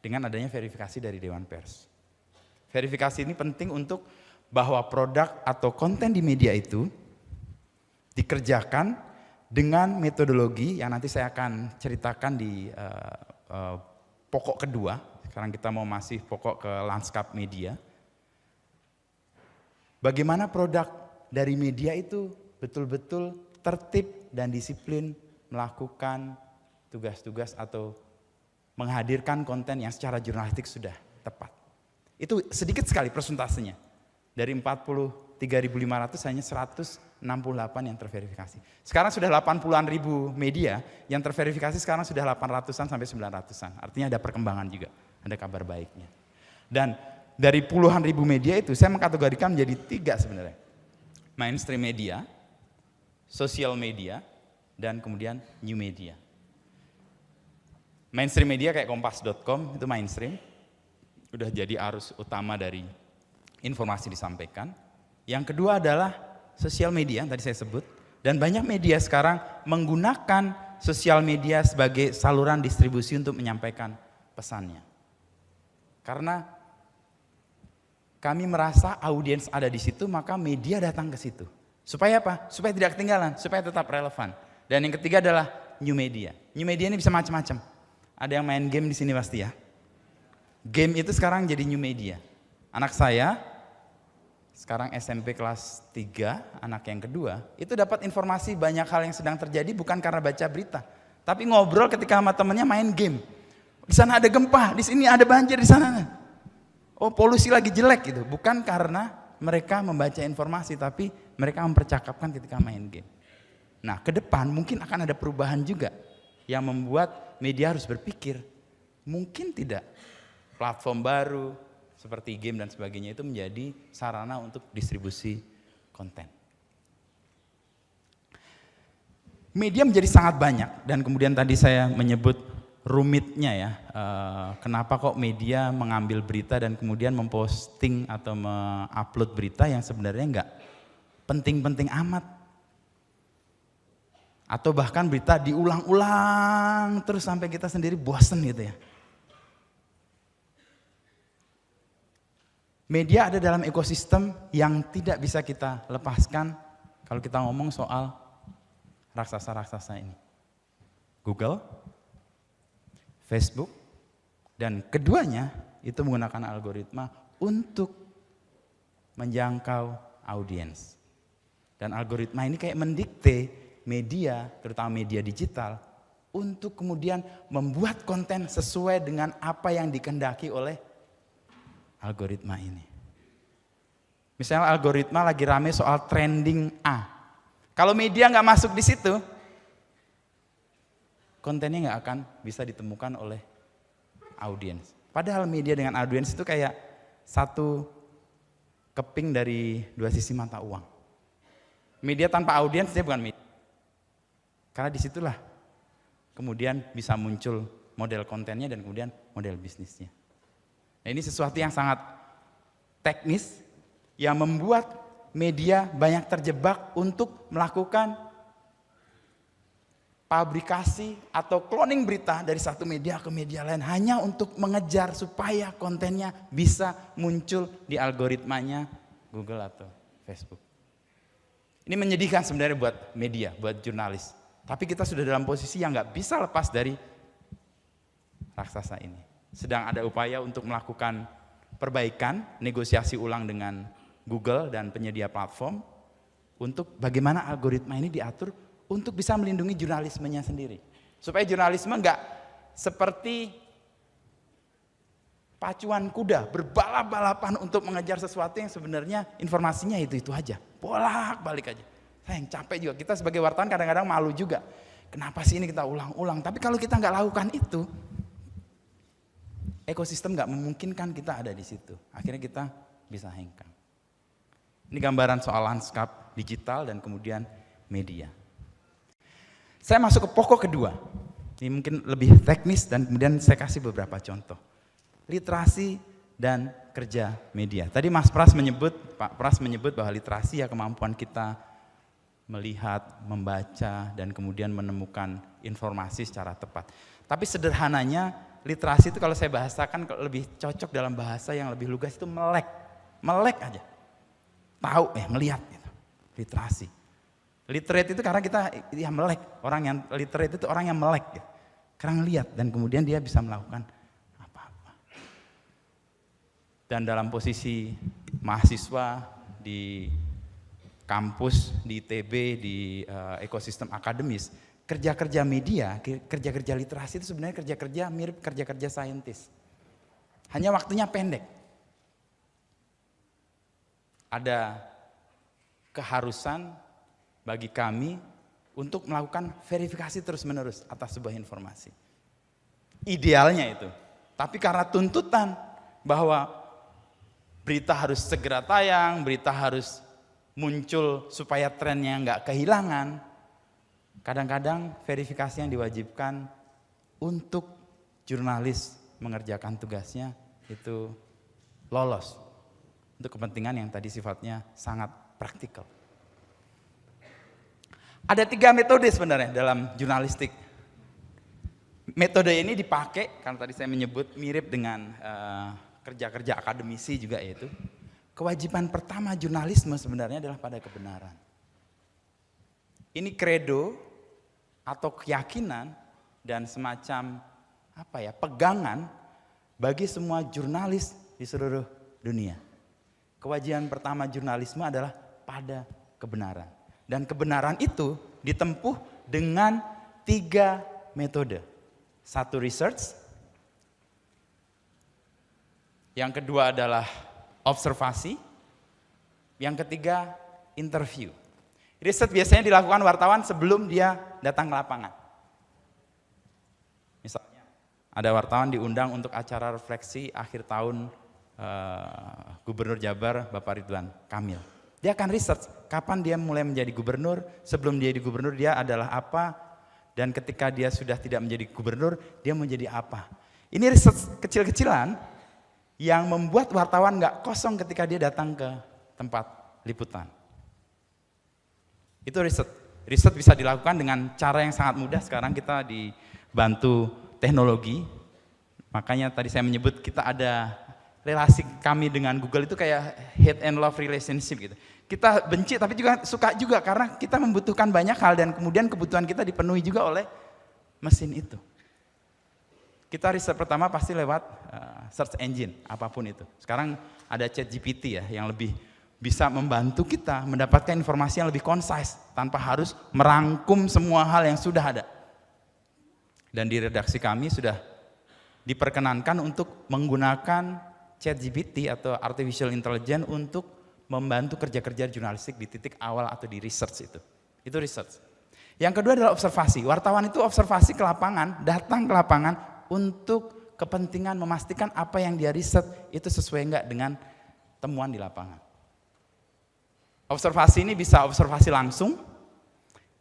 dengan adanya verifikasi dari Dewan Pers. Verifikasi ini penting untuk bahwa produk atau konten di media itu dikerjakan dengan metodologi yang nanti saya akan ceritakan di pokok kedua. Sekarang kita mau masih pokok ke lanskap media. Bagaimana produk dari media itu betul-betul tertib dan disiplin melakukan tugas-tugas atau menghadirkan konten yang secara jurnalistik sudah tepat. Itu sedikit sekali persentasenya. Dari 43.500 hanya 168 yang terverifikasi. Sekarang sudah 80-an ribu media yang terverifikasi, sekarang sudah 800-an sampai 900-an. Artinya ada perkembangan juga. Ada kabar baiknya. Dan dari puluhan ribu media itu saya mengkategorikan menjadi 3 sebenarnya. Mainstream media, social media, dan kemudian new media. Mainstream media kayak kompas.com itu mainstream. Udah jadi arus utama dari informasi disampaikan. Yang kedua adalah sosial media yang tadi saya sebut. Dan banyak media sekarang menggunakan sosial media sebagai saluran distribusi untuk menyampaikan pesannya. Karena kami merasa audiens ada di situ, maka media datang ke situ. Supaya apa? Supaya tidak ketinggalan, supaya tetap relevan. Dan yang ketiga adalah new media. New media ini bisa macam-macam. Ada yang main game di sini pasti ya. Game itu sekarang jadi new media. Anak saya sekarang SMP kelas 3, anak yang kedua, itu dapat informasi banyak hal yang sedang terjadi bukan karena baca berita, tapi ngobrol ketika sama temannya main game. Di sana ada gempa, di sini ada banjir di sana. Oh, polusi lagi jelek gitu. Bukan karena mereka membaca informasi, tapi mereka mempercakapkan ketika main game. Nah, ke depan mungkin akan ada perubahan juga yang membuat media harus berpikir, mungkin tidak platform baru seperti game dan sebagainya itu menjadi sarana untuk distribusi konten. Media menjadi sangat banyak dan kemudian tadi saya menyebut rumitnya ya, kenapa kok media mengambil berita dan kemudian memposting atau mengupload berita yang sebenarnya enggak penting-penting amat. Atau bahkan berita diulang-ulang terus sampai kita sendiri bosan gitu ya. Media ada dalam ekosistem yang tidak bisa kita lepaskan kalau kita ngomong soal raksasa-raksasa ini. Google, Facebook, dan keduanya itu menggunakan algoritma untuk menjangkau audiens. Dan algoritma ini kayak mendikte media, terutama media digital, untuk kemudian membuat konten sesuai dengan apa yang dikehendaki oleh algoritma ini. Misalnya algoritma lagi rame soal trending A. Kalau media nggak masuk di situ, kontennya nggak akan bisa ditemukan oleh audiens. Padahal media dengan audiens itu kayak satu keping dari dua sisi mata uang. Media tanpa audiens dia bukan media. Karena disitulah kemudian bisa muncul model kontennya dan kemudian model bisnisnya. Nah, ini sesuatu yang sangat teknis yang membuat media banyak terjebak untuk melakukan pabrikasi atau cloning berita dari satu media ke media lain hanya untuk mengejar supaya kontennya bisa muncul di algoritmanya Google atau Facebook. Ini menyedihkan sebenarnya buat media, buat jurnalis. Tapi kita sudah dalam posisi yang nggak bisa lepas dari raksasa ini. Sedang ada upaya untuk melakukan perbaikan, negosiasi ulang dengan Google dan penyedia platform untuk bagaimana algoritma ini diatur untuk bisa melindungi jurnalismenya sendiri. Supaya jurnalisme nggak seperti pacuan kuda, berbalap-balapan untuk mengejar sesuatu yang sebenarnya informasinya itu aja. Bolak-balik aja. Sayang, capek juga. Kita sebagai wartawan kadang-kadang malu juga. Kenapa sih ini kita ulang-ulang? Tapi kalau kita nggak lakukan itu, ekosistem nggak memungkinkan kita ada di situ. Akhirnya kita bisa hengkang. Ini gambaran soal lanskap digital dan kemudian media. Saya masuk ke pokok kedua. Ini mungkin lebih teknis dan kemudian saya kasih beberapa contoh. Literasi dan kerja media. Tadi Pak Pras menyebut bahwa literasi ya kemampuan kita melihat, membaca, dan kemudian menemukan informasi secara tepat. Tapi sederhananya literasi itu kalau saya bahasakan lebih cocok dalam bahasa yang lebih lugas itu melek. Melek aja. Tahu ngelihat gitu. Literasi. Literate itu karena kita ya melek. Orang yang literate itu orang yang melek gitu. Karena ngelihat dan kemudian dia bisa melakukan apa-apa. Dan dalam posisi mahasiswa di kampus, di ITB, di ekosistem akademis, kerja-kerja media, kerja-kerja literasi itu sebenarnya kerja-kerja mirip kerja-kerja saintis. Hanya waktunya pendek. Ada keharusan bagi kami untuk melakukan verifikasi terus-menerus atas sebuah informasi. Idealnya itu. Tapi karena tuntutan bahwa berita harus segera tayang, berita harus muncul supaya trennya nggak kehilangan, kadang-kadang verifikasi yang diwajibkan untuk jurnalis mengerjakan tugasnya itu lolos. Untuk kepentingan yang tadi sifatnya sangat praktikal. Ada 3 metode sebenarnya dalam jurnalistik. Metode ini dipakai, karena tadi saya menyebut mirip dengan kerja-kerja akademisi juga yaitu. Kewajiban pertama jurnalisme sebenarnya adalah pada kebenaran. Ini credo atau keyakinan dan semacam pegangan bagi semua jurnalis di seluruh dunia. Kewajiban pertama jurnalisme adalah pada kebenaran. Dan kebenaran itu ditempuh dengan 3 metode. 1 research, yang kedua adalah observasi, yang ketiga interview. Riset biasanya dilakukan wartawan sebelum dia datang ke lapangan. Misalnya ada wartawan diundang untuk acara refleksi akhir tahun Gubernur Jabar Bapak Ridwan Kamil. Dia akan research kapan dia mulai menjadi gubernur, sebelum dia di gubernur dia adalah apa, dan ketika dia sudah tidak menjadi gubernur dia menjadi apa. Ini research kecil-kecilan yang membuat wartawan nggak kosong ketika dia datang ke tempat liputan. Itu riset. Riset bisa dilakukan dengan cara yang sangat mudah. Sekarang kita dibantu teknologi. Makanya tadi saya menyebut kita ada relasi kami dengan Google itu kayak hate and love relationship gitu. Kita benci tapi juga suka juga karena kita membutuhkan banyak hal dan kemudian kebutuhan kita dipenuhi juga oleh mesin itu. Kita riset pertama pasti lewat search engine apapun itu. Sekarang ada ChatGPT ya yang lebih bisa membantu kita mendapatkan informasi yang lebih concise tanpa harus merangkum semua hal yang sudah ada. Dan di redaksi kami sudah diperkenankan untuk menggunakan ChatGPT atau Artificial Intelligence untuk membantu kerja-kerja jurnalistik di titik awal atau di research itu. Itu research. Yang kedua adalah observasi. Wartawan itu observasi ke lapangan, datang ke lapangan untuk kepentingan memastikan apa yang dia riset itu sesuai enggak dengan temuan di lapangan. Observasi ini bisa observasi langsung,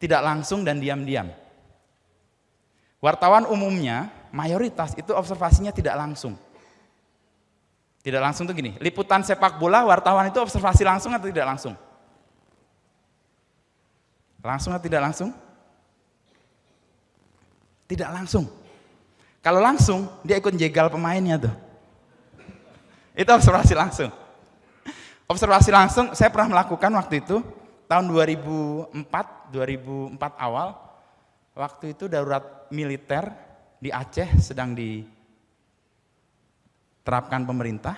tidak langsung dan diam-diam. Wartawan umumnya, mayoritas itu observasinya tidak langsung. Tidak langsung tuh gini, liputan sepak bola wartawan itu observasi langsung atau tidak langsung? Langsung atau tidak langsung? Tidak langsung. Kalau langsung, dia ikut jegal pemainnya tuh. Itu observasi langsung. Observasi langsung saya pernah melakukan waktu itu, tahun 2004 awal, waktu itu darurat militer di Aceh sedang diterapkan pemerintah,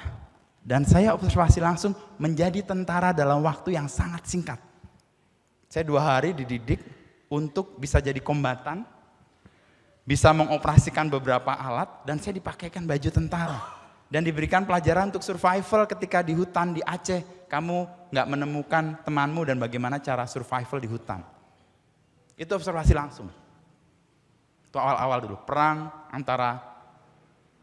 dan saya observasi langsung menjadi tentara dalam waktu yang sangat singkat. Saya 2 hari dididik untuk bisa jadi kombatan, bisa mengoperasikan beberapa alat, dan saya dipakaikan baju tentara. dan diberikan pelajaran untuk survival ketika di hutan di Aceh, kamu nggak menemukan temanmu dan bagaimana cara survival di hutan. Itu observasi langsung. Itu awal-awal dulu, perang antara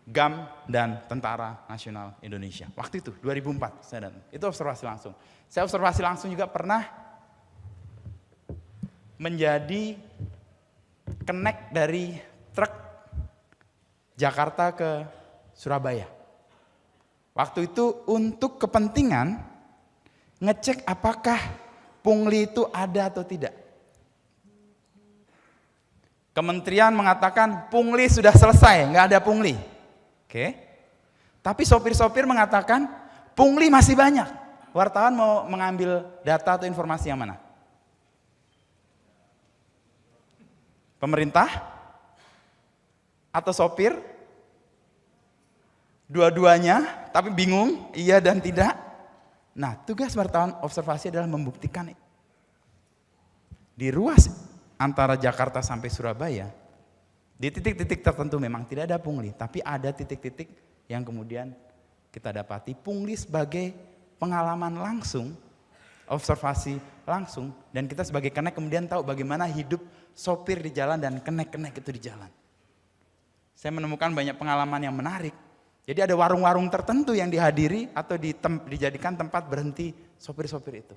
GAM dan Tentara Nasional Indonesia. Waktu itu 2004 saya datang. Itu observasi langsung. Saya observasi langsung juga pernah menjadi connect dari truk Jakarta ke Surabaya. Waktu itu untuk kepentingan ngecek apakah pungli itu ada atau tidak. Kementerian mengatakan pungli sudah selesai, nggak ada pungli. Oke. Tapi sopir-sopir mengatakan pungli masih banyak. Wartawan mau mengambil data atau informasi yang mana? Pemerintah atau sopir? Dua-duanya, tapi bingung, iya dan tidak. Nah, tugas wartawan observasi adalah membuktikan di ruas antara Jakarta sampai Surabaya, di titik-titik tertentu memang tidak ada pungli, tapi ada titik-titik yang kemudian kita dapati pungli sebagai pengalaman langsung, observasi langsung, dan kita sebagai connect kemudian tahu bagaimana hidup sopir di jalan dan connect itu di jalan. Saya menemukan banyak pengalaman yang menarik. Jadi ada warung-warung tertentu yang dihadiri atau dijadikan tempat berhenti sopir-sopir itu.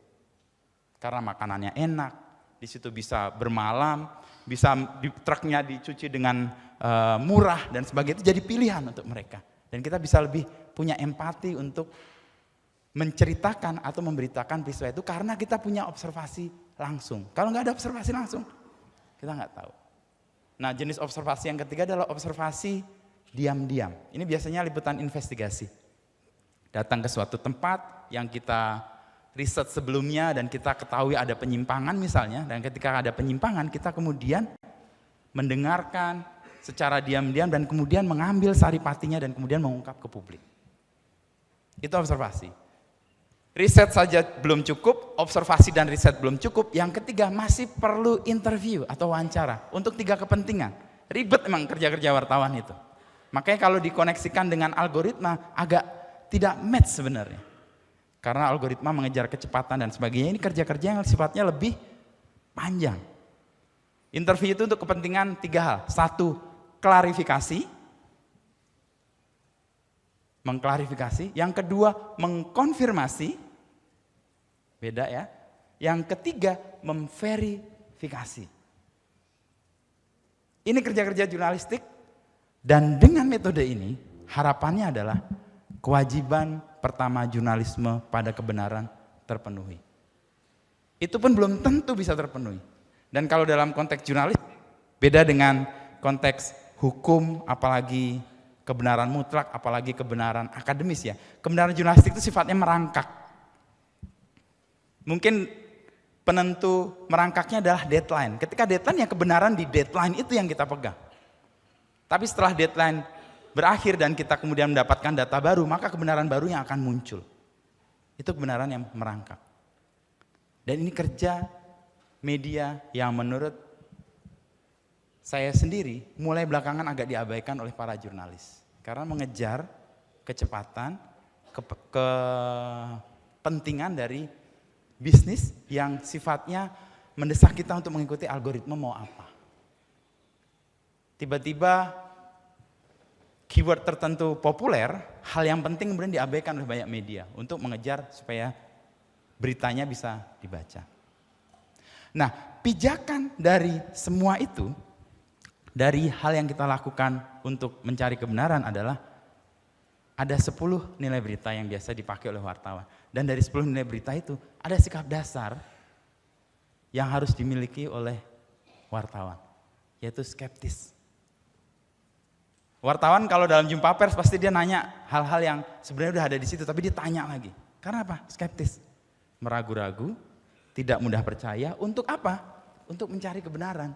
Karena makanannya enak, di situ bisa bermalam, bisa truknya dicuci dengan murah dan sebagainya, itu jadi pilihan untuk mereka. Dan kita bisa lebih punya empati untuk menceritakan atau memberitakan peristiwa itu karena kita punya observasi langsung. Kalau nggak ada observasi langsung, kita nggak tahu. Nah, jenis observasi yang ketiga adalah observasi diam-diam. Ini biasanya liputan investigasi. Datang ke suatu tempat yang kita riset sebelumnya dan kita ketahui ada penyimpangan misalnya, dan ketika ada penyimpangan kita kemudian mendengarkan secara diam-diam dan kemudian mengambil saripatinya dan kemudian mengungkap ke publik. Itu observasi. Riset saja belum cukup, observasi dan riset belum cukup. Yang ketiga masih perlu interview atau wawancara untuk 3 kepentingan. Ribet emang kerja-kerja wartawan itu. Makanya kalau dikoneksikan dengan algoritma agak tidak match sebenarnya. Karena algoritma mengejar kecepatan dan sebagainya, ini kerja-kerja yang sifatnya lebih panjang. Interview itu untuk kepentingan 3 hal. 1, klarifikasi. Mengklarifikasi. Yang kedua, mengkonfirmasi. Beda ya. Yang ketiga, memverifikasi. Ini kerja-kerja jurnalistik dan dengan metode ini harapannya adalah kewajiban pertama jurnalisme pada kebenaran terpenuhi. Itu pun belum tentu bisa terpenuhi. Dan kalau dalam konteks jurnalis beda dengan konteks hukum, apalagi kebenaran mutlak, apalagi kebenaran akademis ya. Kebenaran jurnalistik itu sifatnya merangkak. Mungkin penentu merangkaknya adalah deadline. Ketika deadline ya kebenaran di deadline itu yang kita pegang. Tapi setelah deadline berakhir dan kita kemudian mendapatkan data baru, maka kebenaran baru yang akan muncul. Itu kebenaran yang merangkak. Dan ini kerja media yang menurut saya sendiri mulai belakangan agak diabaikan oleh para jurnalis. Karena mengejar kecepatan, kepentingan dari bisnis yang sifatnya mendesak kita untuk mengikuti algoritma mau apa. Tiba-tiba keyword tertentu populer, hal yang penting kemudian diabaikan oleh banyak media untuk mengejar supaya beritanya bisa dibaca. Nah, pijakan dari semua itu, dari hal yang kita lakukan untuk mencari kebenaran adalah ada 10 nilai berita yang biasa dipakai oleh wartawan. Dan dari 10 nilai berita itu ada sikap dasar yang harus dimiliki oleh wartawan, yaitu skeptis. Wartawan kalau dalam jumpa pers pasti dia nanya hal-hal yang sebenarnya udah ada di situ, tapi dia tanya lagi. Karena apa? Skeptis. Meragu-ragu, tidak mudah percaya. Untuk apa? Untuk mencari kebenaran.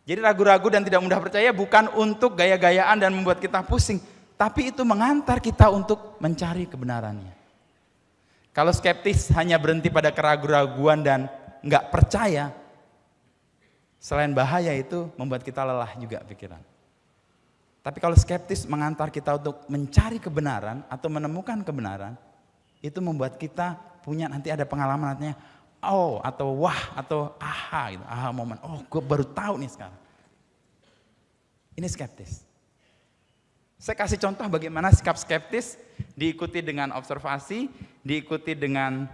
Jadi ragu-ragu dan tidak mudah percaya bukan untuk gaya-gayaan dan membuat kita pusing, tapi itu mengantar kita untuk mencari kebenarannya. Kalau skeptis hanya berhenti pada keraguan-raguan dan nggak percaya, selain bahaya itu membuat kita lelah juga pikiran. Tapi kalau skeptis mengantar kita untuk mencari kebenaran atau menemukan kebenaran, itu membuat kita punya nanti ada pengalaman nantinya, oh atau wah atau aha gitu, aha momen, oh gue baru tahu nih sekarang. Ini skeptis. Saya kasih contoh bagaimana sikap skeptis diikuti dengan observasi, diikuti dengan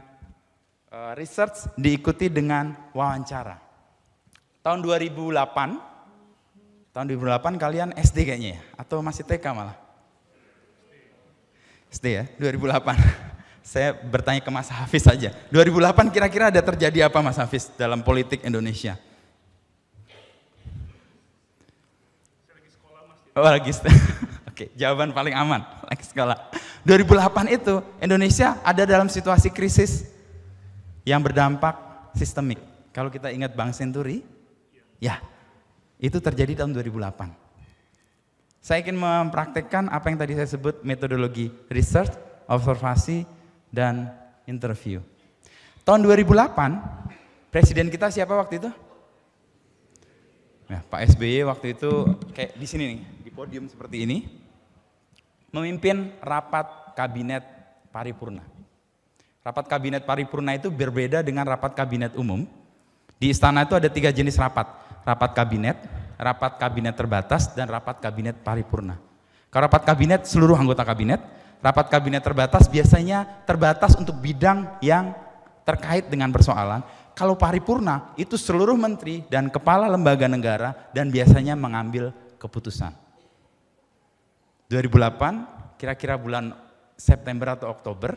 research, diikuti dengan wawancara. Tahun 2008 kalian SD kayaknya ya? Atau masih TK malah? SD ya, 2008. Saya bertanya ke Mas Hafiz saja. 2008 kira-kira ada terjadi apa Mas Hafiz dalam politik Indonesia? Oh lagi Oke, jawaban paling aman, lagi sekolah. 2008 itu Indonesia ada dalam situasi krisis yang berdampak sistemik. Kalau kita ingat Bank Senturi, ya itu terjadi tahun 2008. Saya ingin mempraktekkan apa yang tadi saya sebut metodologi research, observasi, dan interview. Tahun 2008, presiden kita siapa waktu itu? Nah, Pak SBY waktu itu kayak di sini nih, di podium seperti ini, memimpin rapat kabinet paripurna. Rapat kabinet paripurna itu berbeda dengan rapat kabinet umum. Di istana itu ada 3 jenis rapat. Rapat kabinet terbatas, dan rapat kabinet paripurna. Kalau rapat kabinet seluruh anggota kabinet, rapat kabinet terbatas biasanya terbatas untuk bidang yang terkait dengan persoalan. Kalau paripurna itu seluruh menteri dan kepala lembaga negara dan biasanya mengambil keputusan. 2008, kira-kira bulan September atau Oktober,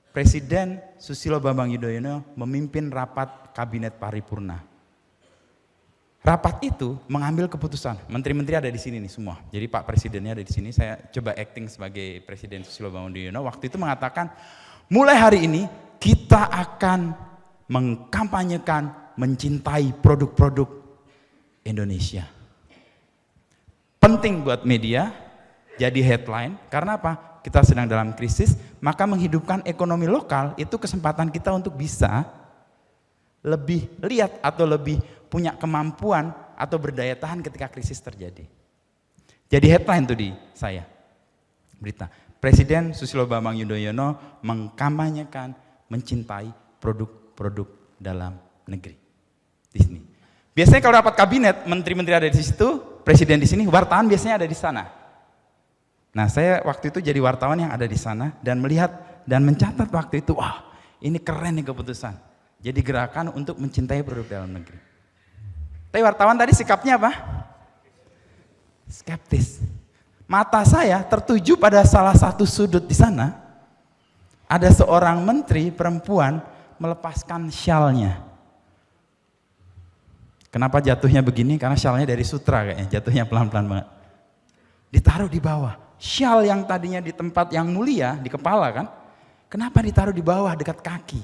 Presiden Susilo Bambang Yudhoyono memimpin rapat kabinet paripurna. Rapat itu mengambil keputusan. Menteri-menteri ada di sini nih semua. Jadi Pak Presidennya ada di sini. Saya coba acting sebagai Presiden Susilo Bambang Yudhoyono. Waktu itu mengatakan, mulai hari ini kita akan mengkampanyekan, mencintai produk-produk Indonesia. Penting buat media, jadi headline. Karena apa? Kita sedang dalam krisis, maka menghidupkan ekonomi lokal itu kesempatan kita untuk bisa lebih lihat atau lebih punya kemampuan atau berdaya tahan ketika krisis terjadi. Jadi headline tuh di saya, berita. Presiden Susilo Bambang Yudhoyono mengkampanyekan, mencintai produk dalam negeri. Di sini. Biasanya kalau rapat kabinet, menteri-menteri ada di situ, presiden di sini, wartawan biasanya ada di sana. Nah, saya waktu itu jadi wartawan yang ada di sana dan melihat dan mencatat waktu itu, wah, ini keren nih keputusan. Jadi gerakan untuk mencintai produk dalam negeri. Tapi wartawan tadi sikapnya apa? Skeptis. Mata saya tertuju pada salah satu sudut di sana. Ada seorang menteri perempuan melepaskan syalnya. Kenapa jatuhnya begini? Karena syalnya dari sutra kayaknya, jatuhnya pelan-pelan banget. Ditaruh di bawah. Syal yang tadinya di tempat yang mulia, di kepala kan, kenapa ditaruh di bawah dekat kaki?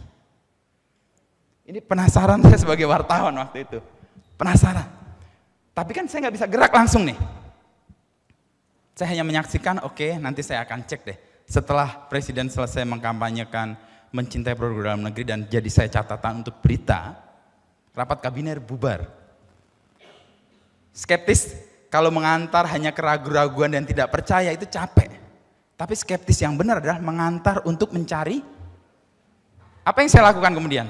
Ini penasaran saya sebagai wartawan waktu itu. Penasaran. Tapi kan saya nggak bisa gerak langsung nih. Saya hanya menyaksikan, oke, nanti saya akan cek deh. Setelah presiden selesai mengkampanyekan mencintai produk dalam negeri dan jadi saya catatan untuk berita, rapat kabinet bubar. Skeptis kalau mengantar hanya keraguan-raguan dan tidak percaya itu capek. Tapi skeptis yang benar adalah mengantar untuk mencari. Apa yang saya lakukan kemudian?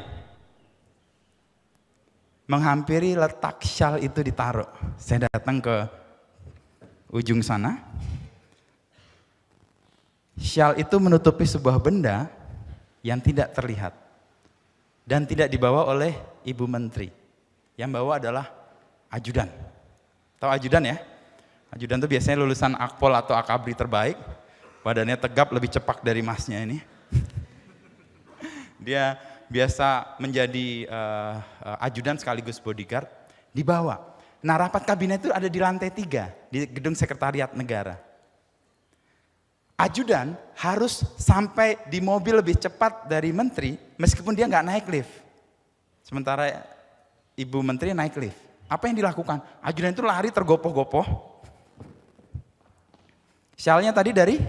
Menghampiri letak syal itu ditaruh. Saya datang ke ujung sana. Syal itu menutupi sebuah benda yang tidak terlihat dan tidak dibawa oleh Ibu Menteri. Yang bawa adalah ajudan. Tahu ajudan ya? Ajudan itu biasanya lulusan Akpol atau Akabri terbaik. Badannya tegap, lebih cepak dari masnya ini. Dia biasa menjadi ajudan sekaligus bodyguard. Dibawa. Nah, rapat kabinet itu ada di lantai 3 di gedung sekretariat negara. Ajudan harus sampai di mobil lebih cepat dari menteri meskipun dia nggak naik lift. Sementara Ibu Menteri naik lift. Apa yang dilakukan? Ajudan itu lari tergopoh-gopoh. Syalnya tadi dari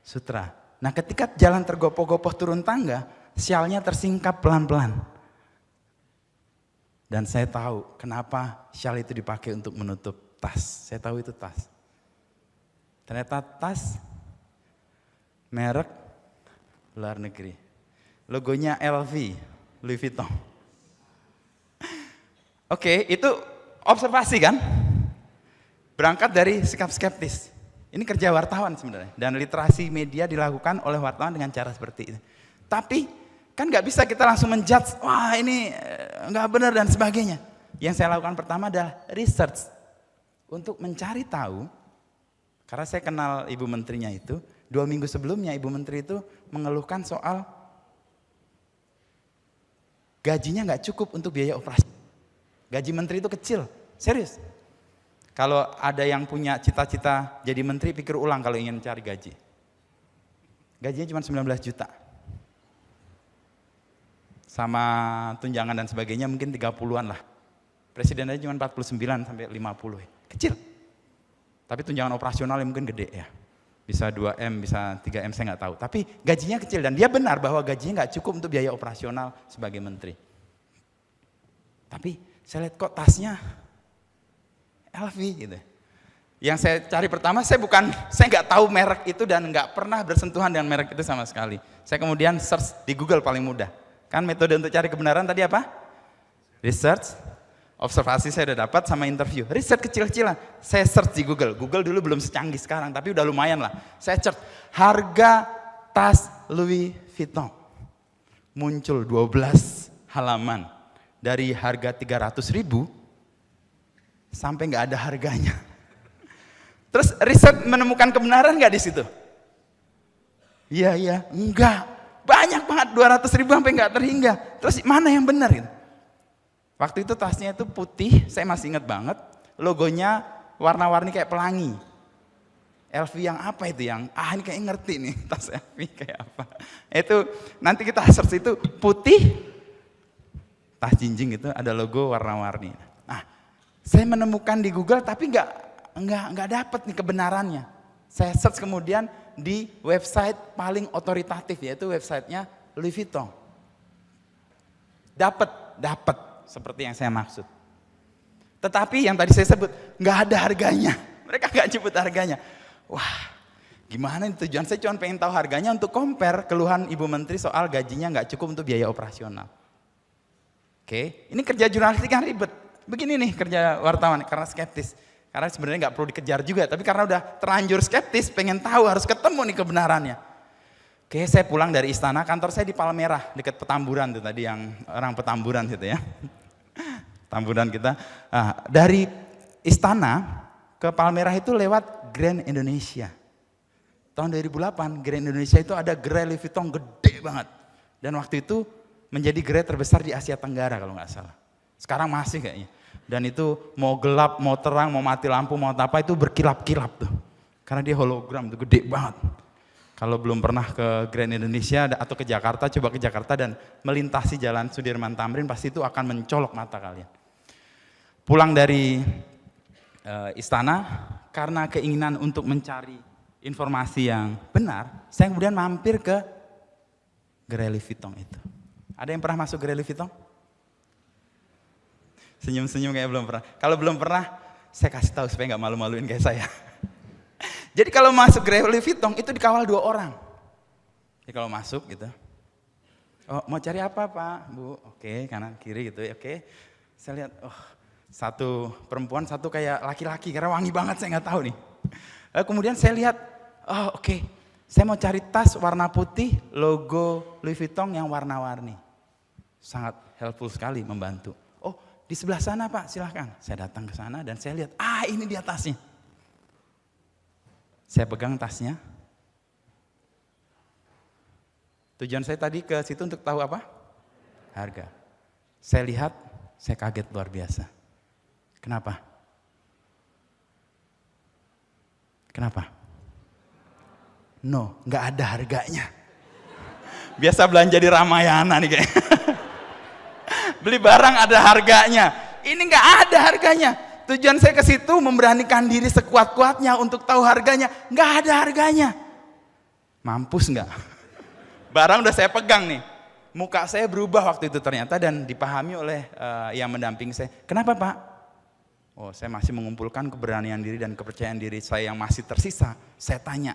sutra. Nah, ketika jalan tergopoh-gopoh turun tangga, syalnya tersingkap pelan-pelan. Dan saya tahu kenapa syal itu dipakai untuk menutup tas. Saya tahu itu tas. Ternyata tas merek luar negeri. Logonya LV, Louis Vuitton. Oke, itu observasi kan? Berangkat dari sikap skeptis. Ini kerja wartawan sebenarnya. Dan literasi media dilakukan oleh wartawan dengan cara seperti itu. Tapi kan nggak bisa kita langsung menjudge, wah ini nggak benar dan sebagainya. Yang saya lakukan pertama adalah research. Untuk mencari tahu, karena saya kenal ibu menterinya itu, 2 minggu sebelumnya ibu menteri itu mengeluhkan soal gajinya nggak cukup untuk biaya operasi. Gaji menteri itu kecil, serius. Kalau ada yang punya cita-cita jadi menteri, pikir ulang kalau ingin mencari gaji. Gajinya cuma 19 juta. Sama tunjangan dan sebagainya mungkin 30-an lah. Presiden aja cuma 49 sampai 50. Kecil. Tapi tunjangan operasional mungkin gede ya. Bisa 2M, bisa 3M, saya nggak tahu. Tapi gajinya kecil dan dia benar bahwa gajinya nggak cukup untuk biaya operasional sebagai menteri. Tapi saya lihat kok tasnya LV gitu. Yang saya cari pertama, saya nggak tahu merek itu dan nggak pernah bersentuhan dengan merek itu sama sekali. Saya kemudian search di Google paling mudah. Kan metode untuk cari kebenaran tadi apa? Research, observasi saya udah dapat sama interview. Riset kecil-kecilan, saya search di Google. Google dulu belum secanggih sekarang, tapi udah lumayan lah. Saya search harga tas Louis Vuitton. Muncul 12 halaman. Dari harga 300.000 sampai nggak ada harganya. Terus riset menemukan kebenaran nggak di situ? Iya, enggak. Banyak banget 200.000 sampai nggak terhingga. Terus mana yang benar gitu? Waktu itu tasnya itu putih, saya masih ingat banget. Logonya warna-warni kayak pelangi. LV yang apa itu yang? Ini kayak ngerti nih tas LV kayak apa. Itu nanti kita search itu putih, tas jinjing itu ada logo warna-warni. Nah, saya menemukan di Google tapi nggak dapet nih kebenarannya. Saya search kemudian di website paling otoritatif yaitu websitenya Louis Vuitton. Dapat seperti yang saya maksud. Tetapi yang tadi saya sebut nggak ada harganya. Mereka nggak nyebut harganya. Wah, gimana nih tujuan saya cuma pengen tahu harganya untuk compare keluhan Ibu Menteri soal gajinya nggak cukup untuk biaya operasional. Oke, ini kerja jurnalistik kan ribet. Begini nih kerja wartawan karena skeptis. Karena sebenarnya nggak perlu dikejar juga, tapi karena udah terlanjur skeptis, pengen tahu harus ketemu nih kebenarannya. Oke, saya pulang dari istana, kantor saya di Palmerah, dekat Petamburan tuh tadi yang orang Petamburan gitu ya. Petamburan kita. Nah, dari istana ke Palmerah itu lewat Grand Indonesia. Tahun 2008, Grand Indonesia itu ada gerai Louis Vuitton gede banget. Dan waktu itu menjadi gerai terbesar di Asia Tenggara kalau nggak salah. Sekarang masih kayaknya. Dan itu mau gelap, mau terang, mau mati lampu, mau apa itu berkilap-kilap tuh. Karena dia hologram tuh gede banget. Kalau belum pernah ke Grand Indonesia atau ke Jakarta, coba ke Jakarta dan melintasi jalan Sudirman Tamrin pasti itu akan mencolok mata kalian. Pulang dari istana karena keinginan untuk mencari informasi yang benar, saya kemudian mampir ke gerai Louis Vuitton itu. Ada yang pernah masuk gerai Louis Vuitton? Senyum-senyum kayak belum pernah. Kalau belum pernah, saya kasih tahu supaya nggak malu-maluin kayak saya. Jadi kalau masuk gerai Louis Vuitton itu dikawal 2 orang. Jadi kalau masuk gitu, oh mau cari apa Pak, Bu? Oke, kanan kiri gitu ya. Oke, saya lihat, satu perempuan, satu kayak laki-laki karena wangi banget saya nggak tahu nih. Kemudian saya lihat, oke, saya mau cari tas warna putih, logo Louis Vuitton yang warna-warni. Sangat helpful sekali, membantu. Di sebelah sana Pak, silahkan. Saya datang ke sana dan saya lihat, ini dia tasnya. Saya pegang tasnya. Tujuan saya tadi ke situ untuk tahu apa? Harga. Saya lihat, saya kaget luar biasa. Kenapa? Kenapa? No, nggak ada harganya. Biasa belanja di Ramayana nih kayaknya. Beli barang ada harganya. Ini nggak ada harganya. Tujuan saya ke situ memberanikan diri sekuat-kuatnya untuk tahu harganya. Nggak ada harganya. Mampus nggak? Barang udah saya pegang nih. Muka saya berubah waktu itu ternyata dan dipahami oleh yang mendampingi saya. Kenapa Pak? Oh, saya masih mengumpulkan keberanian diri dan kepercayaan diri saya yang masih tersisa. Saya tanya,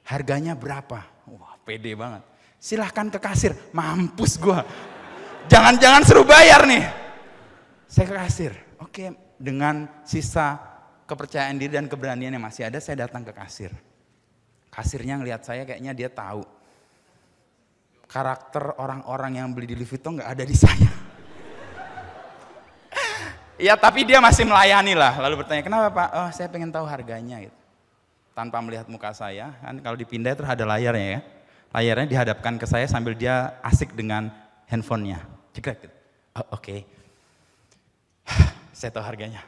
harganya berapa? Wah, pede banget. Silahkan ke kasir, mampus gua. Jangan-jangan suruh bayar nih. Saya ke kasir. Oke, dengan sisa kepercayaan diri dan keberanian yang masih ada, saya datang ke kasir. Kasirnya ngelihat saya, kayaknya dia tahu karakter orang-orang yang beli di Louis Vuitton nggak ada di saya. Ya, tapi dia masih melayani lah. Lalu bertanya, kenapa Pak? Oh, saya pengen tahu harganya gitu. Tanpa melihat muka saya, kan kalau dipindah terus ada layarnya ya. Layarnya dihadapkan ke saya sambil dia asik dengan handphonenya. Cekrek gitu. Oh, oke. Saya tahu harganya.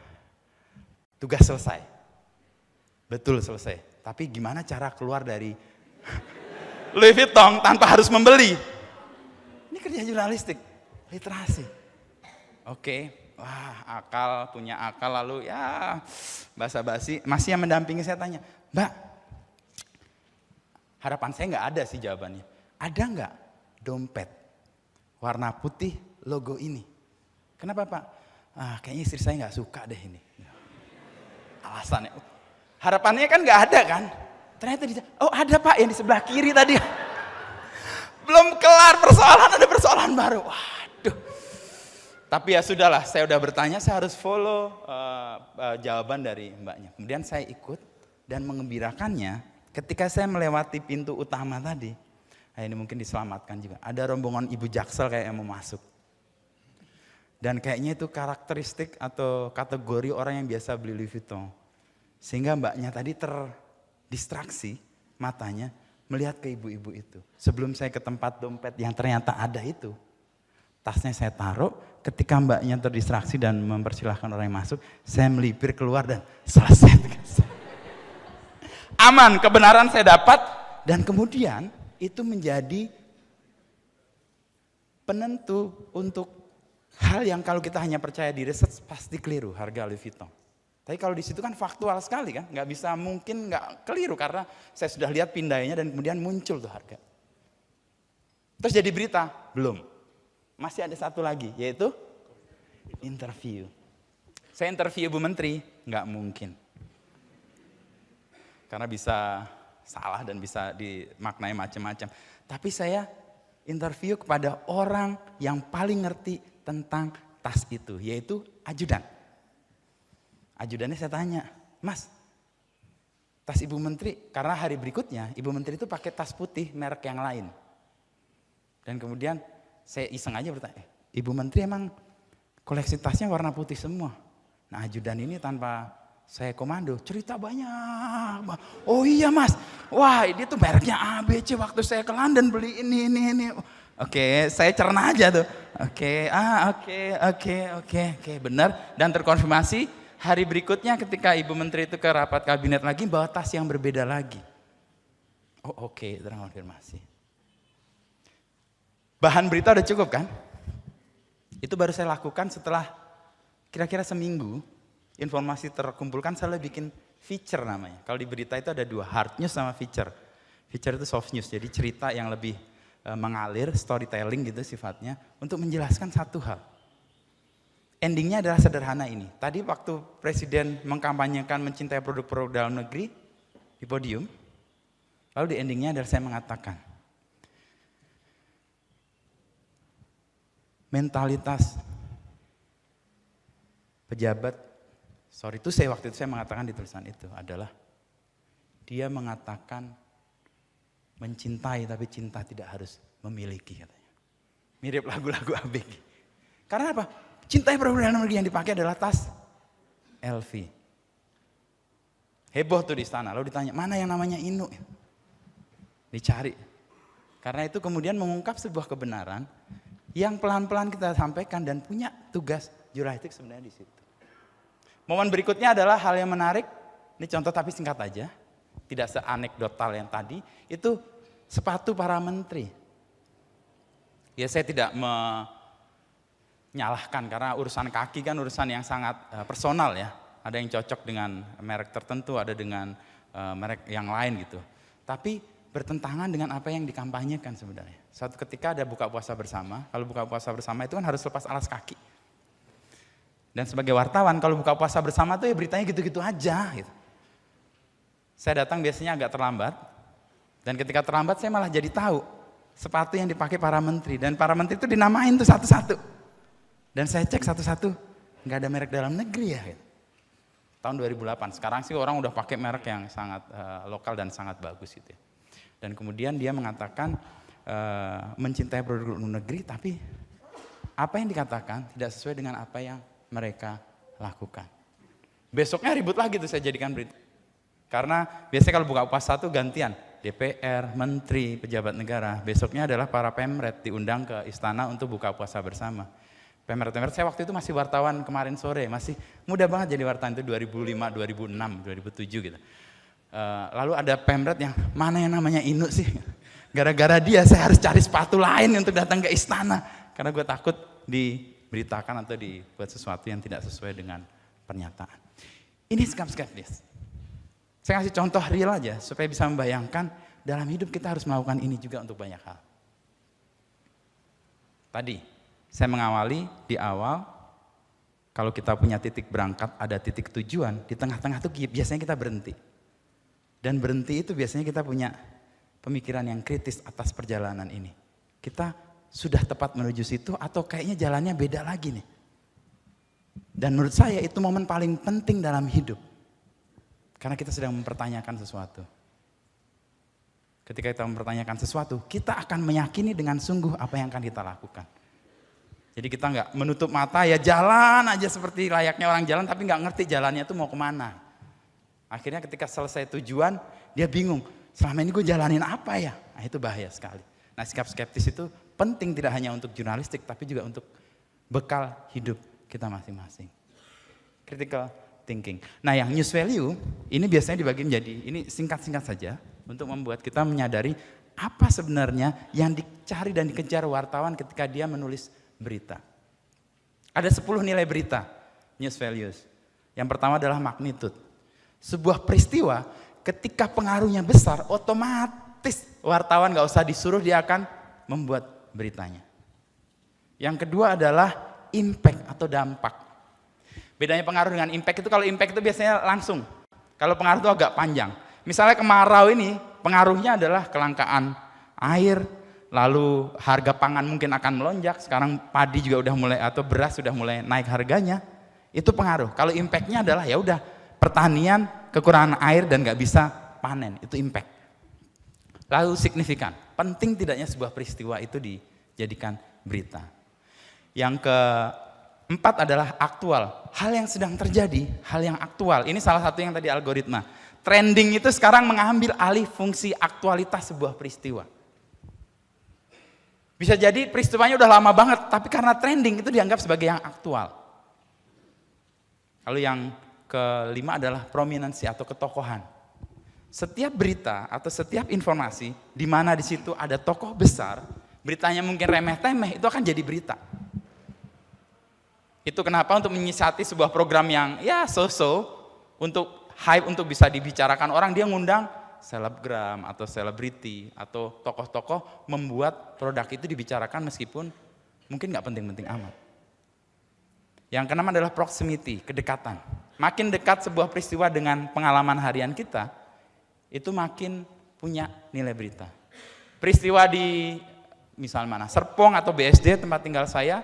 Tugas selesai. Betul selesai. Tapi gimana cara keluar dari Louis Vuitton tanpa harus membeli? Ini kerja jurnalistik, literasi. Oke. Wah, akal, punya akal, lalu ya basa-basi. Masih yang mendampingi saya tanya, Mbak, harapan saya nggak ada sih jawabannya. Ada nggak dompet warna putih logo ini? Kenapa Pak? Kayaknya istri saya nggak suka deh ini. Alasannya, harapannya kan nggak ada kan? Ternyata oh ada Pak yang di sebelah kiri tadi. Belum kelar persoalan, ada persoalan baru. Waduh. Tapi ya sudahlah, saya udah bertanya, saya harus follow jawaban dari mbaknya. Kemudian saya ikut dan mengembirakannya ketika saya melewati pintu utama tadi. Nah, ini mungkin diselamatkan juga. Ada rombongan ibu jaksel kayak yang mau masuk. Dan kayaknya itu karakteristik atau kategori orang yang biasa beli Louis Vuitton. Sehingga mbaknya tadi terdistraksi matanya melihat ke ibu-ibu itu. Sebelum saya ke tempat dompet yang ternyata ada itu. Tasnya saya taruh, ketika mbaknya terdistraksi dan mempersilahkan orang yang masuk, saya melipir keluar dan selesai. Aman, kebenaran saya dapat, dan kemudian itu menjadi penentu untuk hal yang kalau kita hanya percaya di riset pasti keliru harga Louis Vuitton. Tapi kalau di situ kan faktual sekali kan, nggak bisa mungkin nggak keliru karena saya sudah lihat pindainya dan kemudian muncul tuh harga. Terus jadi berita? Belum. Masih ada satu lagi, yaitu interview. Saya interview Bu Menteri, nggak mungkin. Karena bisa salah dan bisa dimaknai macam-macam. Tapi saya interview kepada orang yang paling ngerti tentang tas itu, yaitu ajudan. Ajudannya saya tanya, Mas, tas Ibu Menteri, karena hari berikutnya Ibu Menteri itu pakai tas putih merek yang lain. Dan kemudian saya iseng aja bertanya, Ibu Menteri emang koleksi tasnya warna putih semua? Nah ajudan ini tanpa saya komando, cerita banyak. Oh iya Mas, wah ini tuh mereknya ABC, waktu saya ke London beli ini. Oke, saya cerna aja tuh. Oke, benar. Dan terkonfirmasi hari berikutnya ketika Ibu Menteri itu ke rapat kabinet lagi, bawa tas yang berbeda lagi. Oh oke, terkonfirmasi. Bahan berita udah cukup kan? Itu baru saya lakukan setelah kira-kira seminggu informasi terkumpulkan, saya bikin feature namanya. Kalau di berita itu ada dua, hard news sama feature. Feature itu soft news, jadi cerita yang lebih mengalir, storytelling gitu sifatnya, untuk menjelaskan satu hal. Endingnya adalah sederhana ini. Tadi waktu Presiden mengkampanyekan mencintai produk-produk dalam negeri di podium, lalu di endingnya adalah saya mengatakan, mentalitas pejabat, itu waktu itu saya mengatakan di tulisan itu adalah dia mengatakan mencintai tapi cinta tidak harus memiliki katanya. Mirip lagu-lagu ABG. Karena apa? Cintai produk dalam negeri yang dipakai adalah tas LV. Heboh tuh di istana, lalu ditanya mana yang namanya Inu? Dicari. Karena itu kemudian mengungkap sebuah kebenaran yang pelan-pelan kita sampaikan dan punya tugas jurnalistik sebenarnya di situ. Momen berikutnya adalah hal yang menarik, ini contoh tapi singkat aja, tidak seanekdotal yang tadi, itu sepatu para menteri. Ya saya tidak menyalahkan karena urusan kaki kan urusan yang sangat personal ya. Ada yang cocok dengan merek tertentu, ada dengan merek yang lain gitu. Tapi bertentangan dengan apa yang dikampanyekan sebenarnya. Suatu ketika ada buka puasa bersama, kalau buka puasa bersama itu kan harus lepas alas kaki. Dan sebagai wartawan kalau buka puasa bersama tuh ya beritanya gitu-gitu aja gitu. Saya datang biasanya agak terlambat, dan ketika terlambat saya malah jadi tahu sepatu yang dipakai para menteri, dan para menteri itu dinamain tuh satu-satu. Dan saya cek satu-satu, nggak ada merek dalam negeri ya. Gitu. Tahun 2008, sekarang sih orang udah pakai merek yang sangat lokal dan sangat bagus gitu ya. Dan kemudian dia mengatakan mencintai produk luar negeri, tapi apa yang dikatakan tidak sesuai dengan apa yang mereka lakukan. Besoknya ribut lagi tuh saya jadikan berita. Karena biasanya kalau buka puasa tuh gantian, DPR, menteri, pejabat negara. Besoknya adalah para pemret diundang ke istana untuk buka puasa bersama. Pemret-pemret, saya waktu itu masih wartawan kemarin sore, masih muda banget jadi wartawan itu 2005, 2006, 2007 gitu. Lalu ada pemret yang mana yang namanya Inu sih? Gara-gara dia saya harus cari sepatu lain untuk datang ke istana. Karena gue takut diberitakan atau dibuat sesuatu yang tidak sesuai dengan pernyataan. Ini sikap skeptis. Saya kasih contoh real aja supaya bisa membayangkan dalam hidup kita harus melakukan ini juga untuk banyak hal. Tadi saya mengawali di awal, kalau kita punya titik berangkat, ada titik tujuan, di tengah-tengah itu biasanya kita berhenti. Dan berhenti itu biasanya kita punya pemikiran yang kritis atas perjalanan ini. Kita sudah tepat menuju situ atau kayaknya jalannya beda lagi nih. Dan menurut saya itu momen paling penting dalam hidup. Karena kita sedang mempertanyakan sesuatu. Ketika kita mempertanyakan sesuatu, kita akan meyakini dengan sungguh apa yang akan kita lakukan. Jadi kita nggak menutup mata, ya jalan aja seperti layaknya orang jalan, tapi nggak ngerti jalannya itu mau kemana. Akhirnya ketika selesai tujuan, dia bingung, selama ini gue jalanin apa ya? Nah itu bahaya sekali. Nah sikap skeptis itu penting tidak hanya untuk jurnalistik, tapi juga untuk bekal hidup kita masing-masing. Critical thinking. Nah yang news value ini biasanya dibagi menjadi, ini singkat-singkat saja untuk membuat kita menyadari apa sebenarnya yang dicari dan dikejar wartawan ketika dia menulis berita. Ada 10 nilai berita, news values. Yang pertama adalah magnitude. Sebuah peristiwa ketika pengaruhnya besar, otomatis wartawan gak usah disuruh, dia akan membuat beritanya. Yang kedua adalah impact atau dampak. Bedanya pengaruh dengan impact itu, kalau impact itu biasanya langsung. Kalau pengaruh itu agak panjang. Misalnya kemarau ini, pengaruhnya adalah kelangkaan air, lalu harga pangan mungkin akan melonjak, sekarang padi juga udah mulai, atau beras sudah mulai naik harganya, itu pengaruh. Kalau impactnya adalah ya udah pertanian kekurangan air dan nggak bisa panen, itu impact. Lalu signifikan, penting tidaknya sebuah peristiwa itu dijadikan berita. Yang keempat adalah aktual, hal yang sedang terjadi, hal yang aktual. Ini salah satu yang tadi algoritma. Trending itu sekarang mengambil alih fungsi aktualitas sebuah peristiwa. Bisa jadi peristiwanya udah lama banget, tapi karena trending itu dianggap sebagai yang aktual. Lalu yang kelima adalah prominensi atau ketokohan. Setiap berita atau setiap informasi di mana di situ ada tokoh besar, beritanya mungkin remeh-temeh, itu akan jadi berita. Itu kenapa untuk menyiasati sebuah program yang ya so-so, untuk hype, untuk bisa dibicarakan orang, dia ngundang selebgram atau selebriti atau tokoh-tokoh membuat produk itu dibicarakan meskipun mungkin nggak penting-penting amat. Yang keenam adalah proximity, kedekatan. Makin dekat sebuah peristiwa dengan pengalaman harian kita, itu makin punya nilai berita. Peristiwa di misalnya mana, Serpong atau BSD tempat tinggal saya,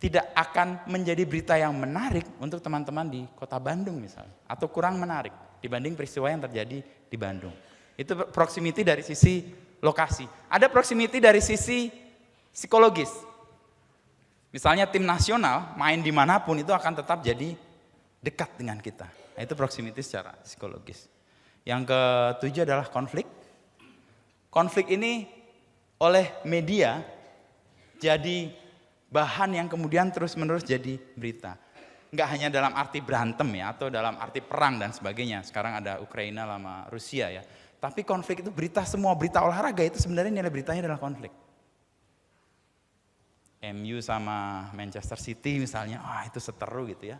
tidak akan menjadi berita yang menarik untuk teman-teman di kota Bandung misalnya, atau kurang menarik dibanding peristiwa yang terjadi di Bandung. Itu proximity dari sisi lokasi. Ada proximity dari sisi psikologis. Misalnya tim nasional main dimanapun itu akan tetap jadi dekat dengan kita. Nah, itu proximity secara psikologis. Yang ketujuh adalah konflik. Konflik ini oleh media jadi bahan yang kemudian terus-menerus jadi berita. Enggak hanya dalam arti berantem ya, atau dalam arti perang dan sebagainya. Sekarang ada Ukraina sama Rusia ya. Tapi konflik itu berita, semua berita olahraga itu sebenarnya nilai beritanya adalah konflik. MU sama Manchester City misalnya, itu seteru gitu ya.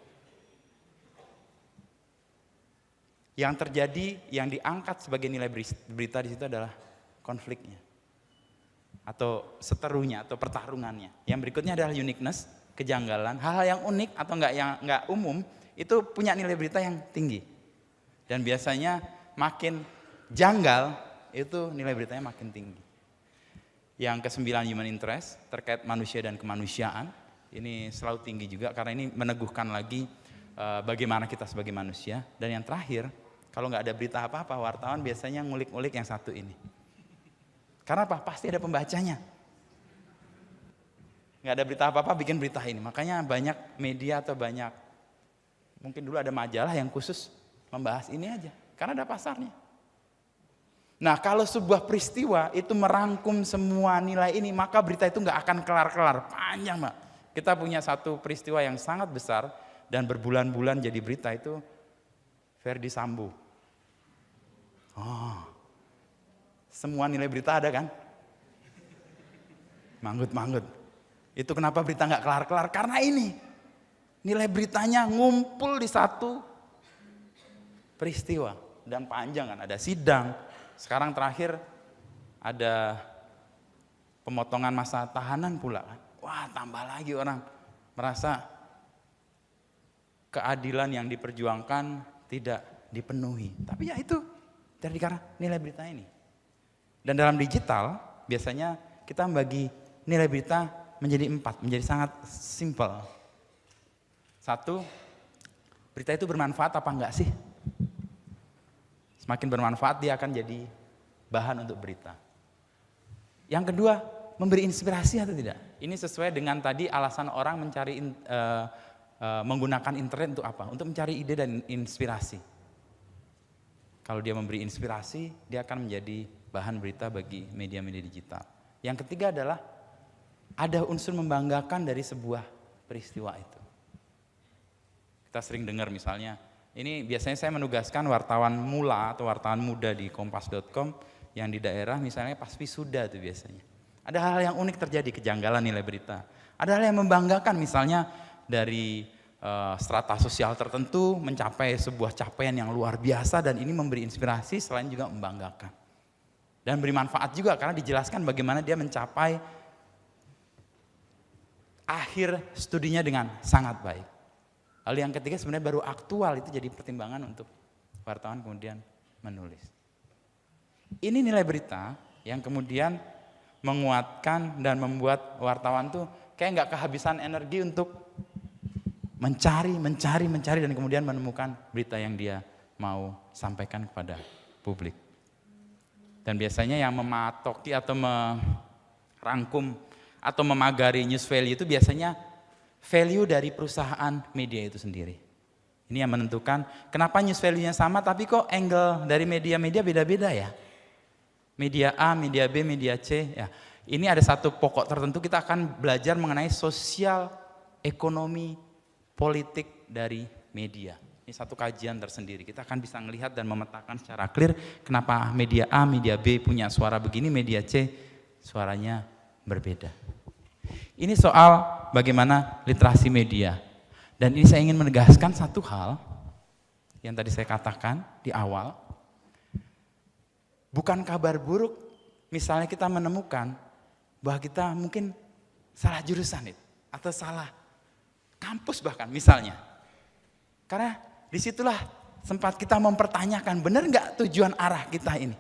Yang terjadi, yang diangkat sebagai nilai berita di situ adalah konfliknya. Atau seterunya, atau pertarungannya. Yang berikutnya adalah uniqueness. kejanggalan, hal-hal yang unik atau nggak umum itu punya nilai berita yang tinggi. Dan biasanya makin janggal itu nilai beritanya makin tinggi. Yang ke-9 human interest terkait manusia dan kemanusiaan, ini selalu tinggi juga karena ini meneguhkan lagi bagaimana kita sebagai manusia. Dan yang terakhir, kalau nggak ada berita apa-apa, wartawan biasanya ngulik-ngulik yang satu ini. Karena apa? Pasti ada pembacanya. Nggak ada berita apa-apa, bikin berita ini. Makanya banyak media atau banyak, mungkin dulu ada majalah yang khusus membahas ini aja. Karena ada pasarnya. Nah, kalau sebuah peristiwa itu merangkum semua nilai ini, maka berita itu nggak akan kelar-kelar. Panjang, Mbak. Kita punya satu peristiwa yang sangat besar dan berbulan-bulan jadi berita itu Verdi Sambo. Oh, semua nilai berita ada kan? Manggut-manggut. Itu kenapa berita nggak kelar-kelar? Karena ini nilai beritanya ngumpul di satu peristiwa dan panjang kan. Ada sidang. Sekarang terakhir ada pemotongan masa tahanan pula kan. Wah, tambah lagi orang merasa keadilan yang diperjuangkan tidak dipenuhi. Tapi ya itu dari karena nilai berita ini. Dan dalam digital biasanya kita membagi nilai berita menjadi 4, menjadi sangat simpel. 1, berita itu bermanfaat apa enggak sih? Semakin bermanfaat dia akan jadi bahan untuk berita. Yang kedua, memberi inspirasi atau tidak? Ini sesuai dengan tadi alasan orang mencari menggunakan internet untuk apa? Untuk mencari ide dan inspirasi. Kalau dia memberi inspirasi, dia akan menjadi bahan berita bagi media-media digital. Yang ketiga adalah ada unsur membanggakan dari sebuah peristiwa itu. Kita sering dengar misalnya, ini biasanya saya menugaskan wartawan mula atau wartawan muda di kompas.com yang di daerah misalnya pas wisuda itu biasanya. Ada hal yang unik terjadi, kejanggalan nilai berita. Ada hal yang membanggakan misalnya dari strata sosial tertentu mencapai sebuah capaian yang luar biasa dan ini memberi inspirasi selain juga membanggakan. Dan beri manfaat juga karena dijelaskan bagaimana dia mencapai akhir studinya dengan sangat baik. Lalu yang ketiga sebenarnya baru aktual, itu jadi pertimbangan untuk wartawan kemudian menulis. Ini nilai berita yang kemudian menguatkan dan membuat wartawan tuh kayak nggak kehabisan energi untuk mencari dan kemudian menemukan berita yang dia mau sampaikan kepada publik. Dan biasanya yang mematoki atau merangkum atau memagari news value itu biasanya value dari perusahaan media itu sendiri. Ini yang menentukan kenapa news value-nya sama tapi kok angle dari media-media beda-beda ya. Media A, media B, media C. Ya. Ini ada satu pokok tertentu kita akan belajar mengenai sosial, ekonomi, politik dari media. Ini satu kajian tersendiri. Kita akan bisa melihat dan memetakan secara clear kenapa media A, media B punya suara begini, media C suaranya berbeda. Ini soal bagaimana literasi media. Dan ini saya ingin menegaskan satu hal yang tadi saya katakan di awal. Bukan kabar buruk misalnya kita menemukan bahwa kita mungkin salah jurusan itu atau salah kampus bahkan misalnya. Karena disitulah sempat kita mempertanyakan benar nggak tujuan arah kita ini.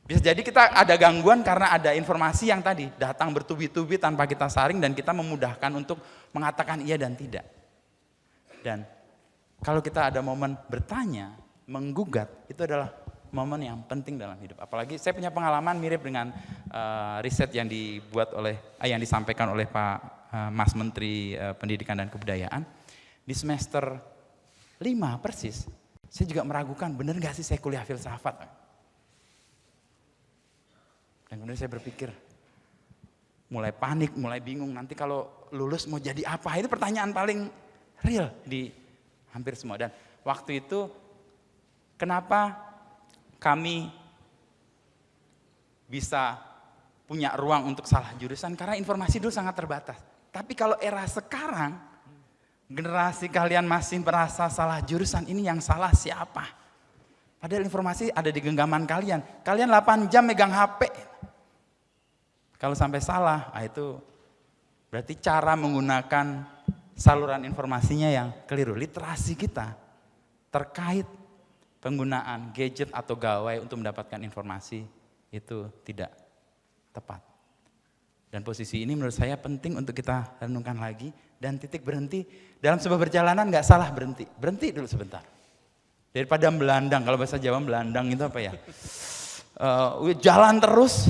Bisa jadi kita ada gangguan karena ada informasi yang tadi datang bertubi-tubi tanpa kita saring dan kita memudahkan untuk mengatakan iya dan tidak. Dan kalau kita ada momen bertanya, menggugat, itu adalah momen yang penting dalam hidup. Apalagi saya punya pengalaman mirip dengan riset yang dibuat oleh yang disampaikan oleh Pak Mas Menteri Pendidikan dan Kebudayaan. Di semester 5 persis, saya juga meragukan benar nggak sih saya kuliah filsafat. Dan kemudian saya berpikir, mulai panik, mulai bingung, nanti kalau lulus mau jadi apa? Itu pertanyaan paling real di hampir semua. Dan waktu itu, kenapa kami bisa punya ruang untuk salah jurusan? Karena informasi dulu sangat terbatas. Tapi kalau era sekarang, generasi kalian masih merasa salah jurusan, ini yang salah siapa? Padahal informasi ada di genggaman kalian. Kalian 8 jam megang HP. Kalau sampai salah, itu Berarti cara menggunakan saluran informasinya yang keliru. Literasi kita terkait penggunaan gadget atau gawai untuk mendapatkan informasi itu tidak tepat. Dan posisi ini menurut saya penting untuk kita renungkan lagi, dan titik berhenti dalam sebuah perjalanan nggak salah berhenti. Berhenti dulu sebentar. Daripada melandang, kalau bahasa Jawa melandang itu apa ya? Jalan terus,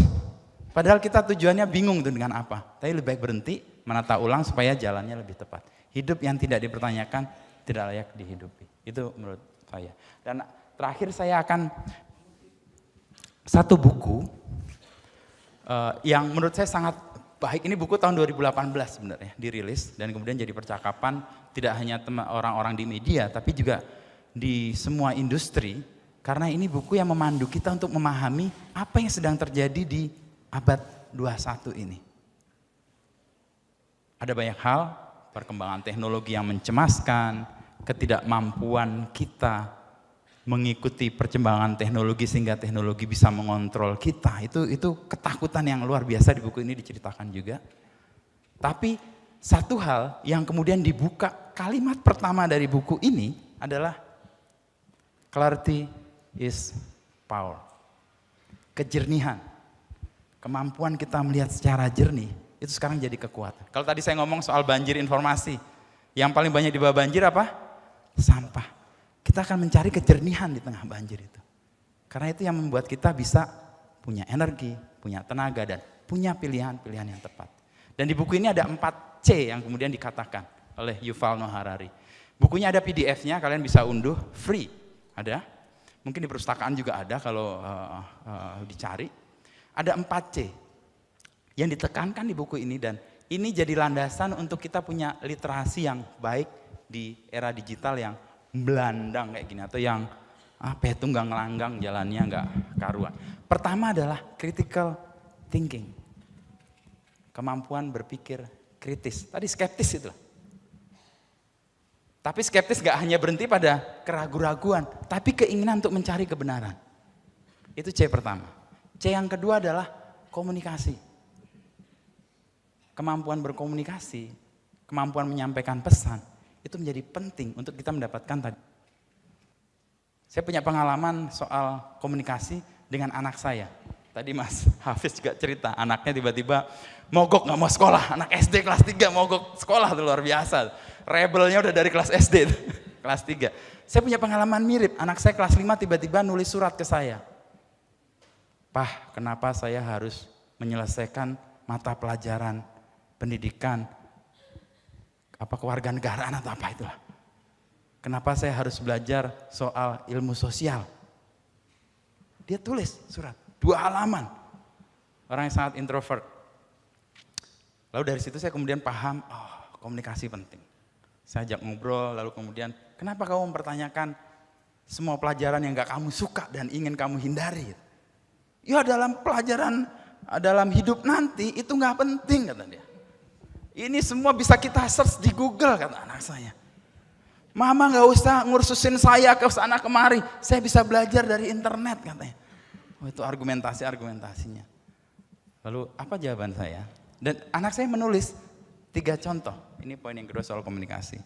padahal kita tujuannya bingung tuh dengan apa. Tapi lebih baik berhenti, menata ulang supaya jalannya lebih tepat. Hidup yang tidak dipertanyakan tidak layak dihidupi. Itu menurut saya. Dan terakhir saya akan satu buku yang menurut saya sangat baik. Ini buku tahun 2018 sebenarnya dirilis dan kemudian jadi percakapan tidak hanya orang-orang di media tapi juga di semua industri, karena ini buku yang memandu kita untuk memahami apa yang sedang terjadi di abad 21 ini. Ada banyak hal, perkembangan teknologi yang mencemaskan, ketidakmampuan kita mengikuti perkembangan teknologi sehingga teknologi bisa mengontrol kita. Itu ketakutan yang luar biasa di buku ini diceritakan juga. Tapi satu hal yang kemudian dibuka, kalimat pertama dari buku ini adalah clarity is power. Kejernihan, kemampuan kita melihat secara jernih, itu sekarang jadi kekuatan. Kalau tadi saya ngomong soal banjir informasi, yang paling banyak dibawa banjir apa? Sampah. Kita akan mencari kejernihan di tengah banjir itu. Karena itu yang membuat kita bisa punya energi, punya tenaga, dan punya pilihan-pilihan yang tepat. Dan di buku ini ada 4 C yang kemudian dikatakan oleh Yuval Noah Harari. Bukunya ada PDF-nya, kalian bisa unduh, free. Ada, mungkin di perpustakaan juga ada kalau dicari. Ada 4 C yang ditekankan di buku ini, dan ini jadi landasan untuk kita punya literasi yang baik di era digital yang belandang kayak gini, atau yang tunggang langgang jalannya nggak karuan. Pertama adalah critical thinking, kemampuan berpikir kritis. Tadi skeptis itu. Tapi skeptis gak hanya berhenti pada keraguan-raguan, tapi keinginan untuk mencari kebenaran. Itu C pertama. C yang kedua adalah komunikasi. Kemampuan berkomunikasi, kemampuan menyampaikan pesan, itu menjadi penting untuk kita mendapatkan tadi. Saya punya pengalaman soal komunikasi dengan anak saya. Tadi Mas Hafiz juga cerita, anaknya tiba-tiba mogok gak mau sekolah. Anak SD kelas 3 mogok sekolah, itu luar biasa. Rebelnya udah dari kelas SD, kelas 3. Saya punya pengalaman mirip, anak saya kelas 5 tiba-tiba nulis surat ke saya. Pak, kenapa saya harus menyelesaikan mata pelajaran pendidikan, kewarganegaraan atau apa itulah. Kenapa saya harus belajar soal ilmu sosial? Dia tulis surat, 2 halaman. Orang yang sangat introvert. Lalu dari situ saya kemudian paham, komunikasi penting. Saya ajak ngobrol, lalu kemudian, kenapa kamu mempertanyakan semua pelajaran yang gak kamu suka dan ingin kamu hindari? Ya dalam pelajaran, dalam hidup nanti itu gak penting, kata dia. Ini semua bisa kita search di Google, kata anak saya. Mama gak usah ngursusin saya ke sana kemari, saya bisa belajar dari internet, katanya. Itu argumentasinya. Lalu apa jawaban saya? Dan anak saya menulis 3 contoh. Ini poin yang kedua soal komunikasi.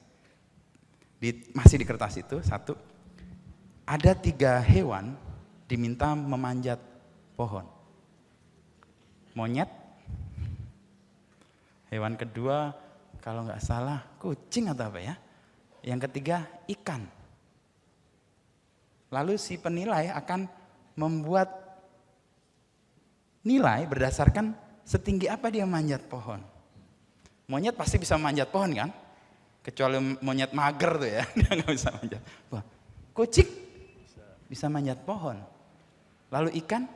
Masih di kertas itu, 1. Ada 3 hewan diminta memanjat pohon. Monyet. Hewan kedua, kalau nggak salah, kucing atau apa ya. Yang ketiga, ikan. Lalu si penilai akan membuat nilai berdasarkan setinggi apa dia manjat pohon. Monyet pasti bisa manjat pohon kan? Kecuali monyet mager tuh ya, dia nggak bisa manjat. Kucing bisa manjat pohon. Lalu ikan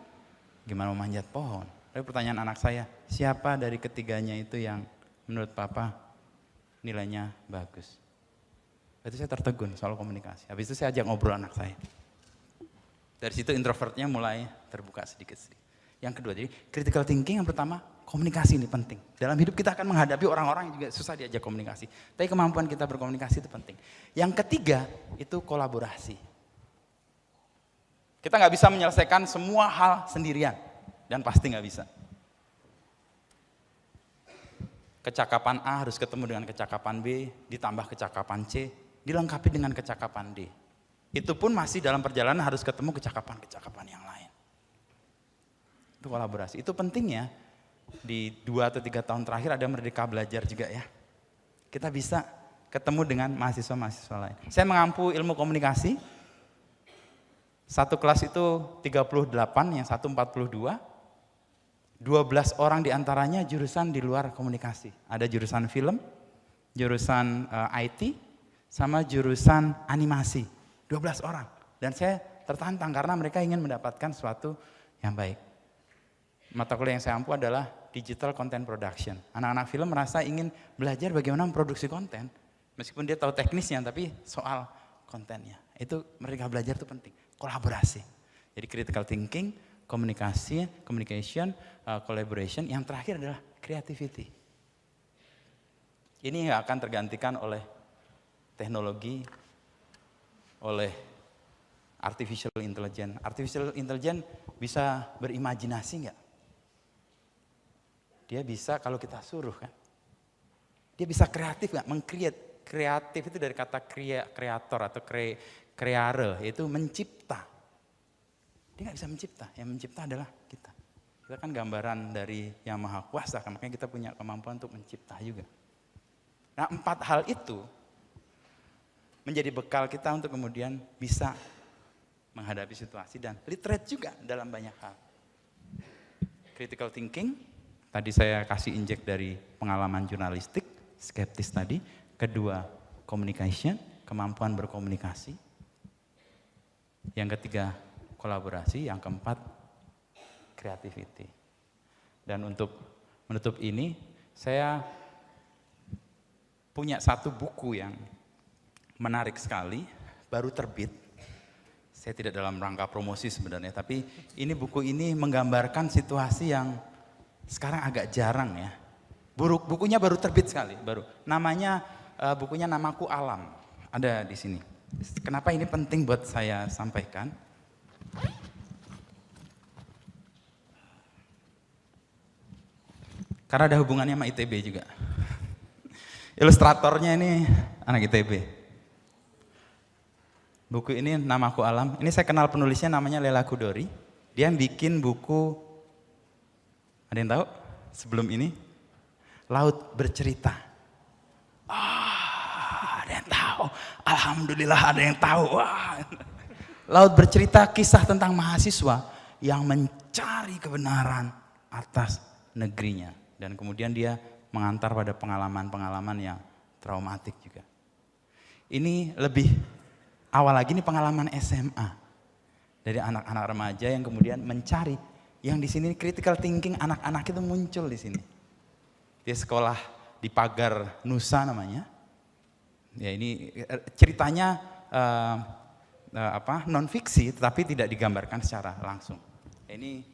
gimana memanjat pohon? Lalu pertanyaan anak saya, siapa dari ketiganya itu yang menurut papa nilainya bagus? Itu saya tertegun soal komunikasi. Habis itu saya ajak ngobrol anak saya. Dari situ introvertnya mulai terbuka sedikit-sedikit. Yang kedua, jadi critical thinking yang pertama, komunikasi ini penting. Dalam hidup kita akan menghadapi orang-orang yang juga susah diajak komunikasi. Tapi kemampuan kita berkomunikasi itu penting. Yang ketiga, itu kolaborasi. Kita nggak bisa menyelesaikan semua hal sendirian. Dan pasti nggak bisa. Kecakapan A harus ketemu dengan kecakapan B, ditambah kecakapan C, dilengkapi dengan kecakapan D. Itu pun masih dalam perjalanan harus ketemu kecakapan-kecakapan yang lain. Itu kolaborasi. Itu pentingnya di 2 atau 3 tahun terakhir ada Merdeka Belajar juga ya. Kita bisa ketemu dengan mahasiswa-mahasiswa lain. Saya mengampu ilmu komunikasi. Satu kelas itu 38, yang satu 42. 12 orang diantaranya jurusan di luar komunikasi. Ada jurusan film, jurusan IT, sama jurusan animasi. 12 orang. Dan saya tertantang karena mereka ingin mendapatkan sesuatu yang baik. Mata kuliah yang saya ampu adalah Digital Content Production. Anak-anak film merasa ingin belajar bagaimana memproduksi konten. Meskipun dia tahu teknisnya, tapi soal kontennya. Itu mereka belajar itu penting. Kolaborasi. Jadi critical thinking, communication, collaboration. Yang terakhir adalah creativity. Ini nggak akan tergantikan oleh teknologi, oleh artificial intelligence. Artificial intelligence bisa berimajinasi nggak? Dia bisa kalau kita suruh kan. Dia bisa kreatif nggak? Meng-create. Kreatif itu dari kata kreator atau creare, yaitu mencipta. Dia nggak bisa mencipta, yang mencipta adalah kita. Kita kan gambaran dari Yang Maha Kuasa, kan? Makanya kita punya kemampuan untuk mencipta juga. Nah 4 hal itu menjadi bekal kita untuk kemudian bisa menghadapi situasi dan literate juga dalam banyak hal. Critical thinking, tadi saya kasih injek dari pengalaman jurnalistik, skeptis tadi. Kedua, communication, kemampuan berkomunikasi. Yang ketiga, kolaborasi. Yang keempat, creativity. Dan untuk menutup ini, saya punya satu buku yang menarik sekali, baru terbit. Saya tidak dalam rangka promosi sebenarnya, tapi ini buku ini menggambarkan situasi yang sekarang agak jarang ya. Bukunya baru terbit sekali, baru. Namanya bukunya Namaku Alam, ada di sini. Kenapa ini penting buat saya sampaikan? Karena ada hubungannya sama ITB juga. Ilustratornya ini anak ITB. Buku ini Namaku Alam. Ini saya kenal penulisnya, namanya Lela Kudori. Dia yang bikin buku, ada yang tahu sebelum ini? Laut Bercerita. Ada yang tahu. Alhamdulillah ada yang tahu. Wah. Laut Bercerita, kisah tentang mahasiswa yang mencari kebenaran atas negerinya. Dan kemudian dia mengantar pada pengalaman-pengalaman yang traumatik juga. Ini lebih awal lagi, ini pengalaman SMA. Dari anak-anak remaja yang kemudian mencari. Yang di sini critical thinking anak-anak itu muncul di sini. Dia sekolah di Pagar Nusa namanya. Ya ini ceritanya non fiksi, tetapi tidak digambarkan secara langsung. Ini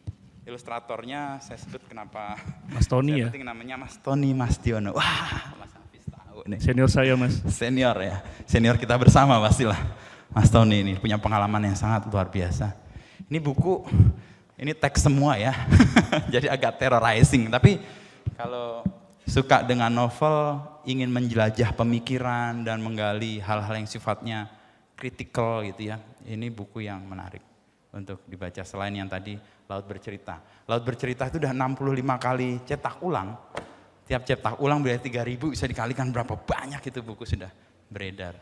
ilustratornya saya sebut kenapa Mas Tony ya? Namanya Mas Tony Mastiono. Wah, Mas Hafiz tahu nih. Senior saya Mas. Senior ya, senior kita bersama pastilah. Mas Tony ini punya pengalaman yang sangat luar biasa. Ini buku, ini teks semua ya, jadi agak terrorizing. Tapi kalau suka dengan novel, ingin menjelajah pemikiran dan menggali hal-hal yang sifatnya kritikal gitu ya. Ini buku yang menarik untuk dibaca selain yang tadi Laut Bercerita. Laut Bercerita itu udah 65 kali cetak ulang. Tiap cetak ulang berarti 3.000, bisa dikalikan berapa banyak itu buku sudah beredar.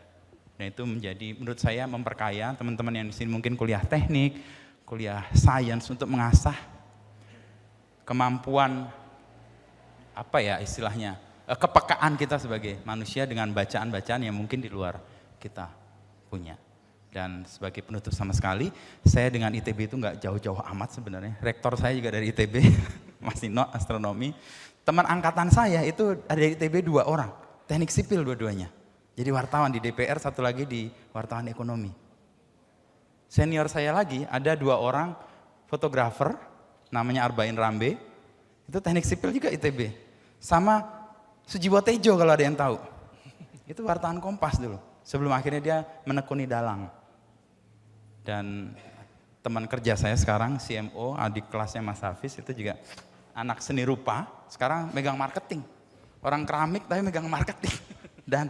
Dan itu menjadi menurut saya memperkaya teman-teman yang di sini mungkin kuliah teknik, kuliah sains untuk mengasah kemampuan apa ya istilahnya, kepekaan kita sebagai manusia dengan bacaan-bacaan yang mungkin di luar kita punya. Dan sebagai penutup sama sekali, saya dengan ITB itu nggak jauh-jauh amat sebenarnya. Rektor saya juga dari ITB, Mas Nino, astronomi. Teman angkatan saya itu ada dari ITB 2 orang, teknik sipil dua-duanya. Jadi wartawan di DPR, satu lagi di wartawan ekonomi. Senior saya lagi ada 2 orang fotografer, namanya Arbain Rambe, itu teknik sipil juga ITB. Sama Sujiwo Tejo kalau ada yang tahu. Itu wartawan Kompas dulu. Sebelum akhirnya dia menekuni dalang. Dan teman kerja saya sekarang, CMO, adik kelasnya Mas Hafiz, itu juga anak seni rupa, sekarang megang marketing. orang keramik tapi megang marketing. Dan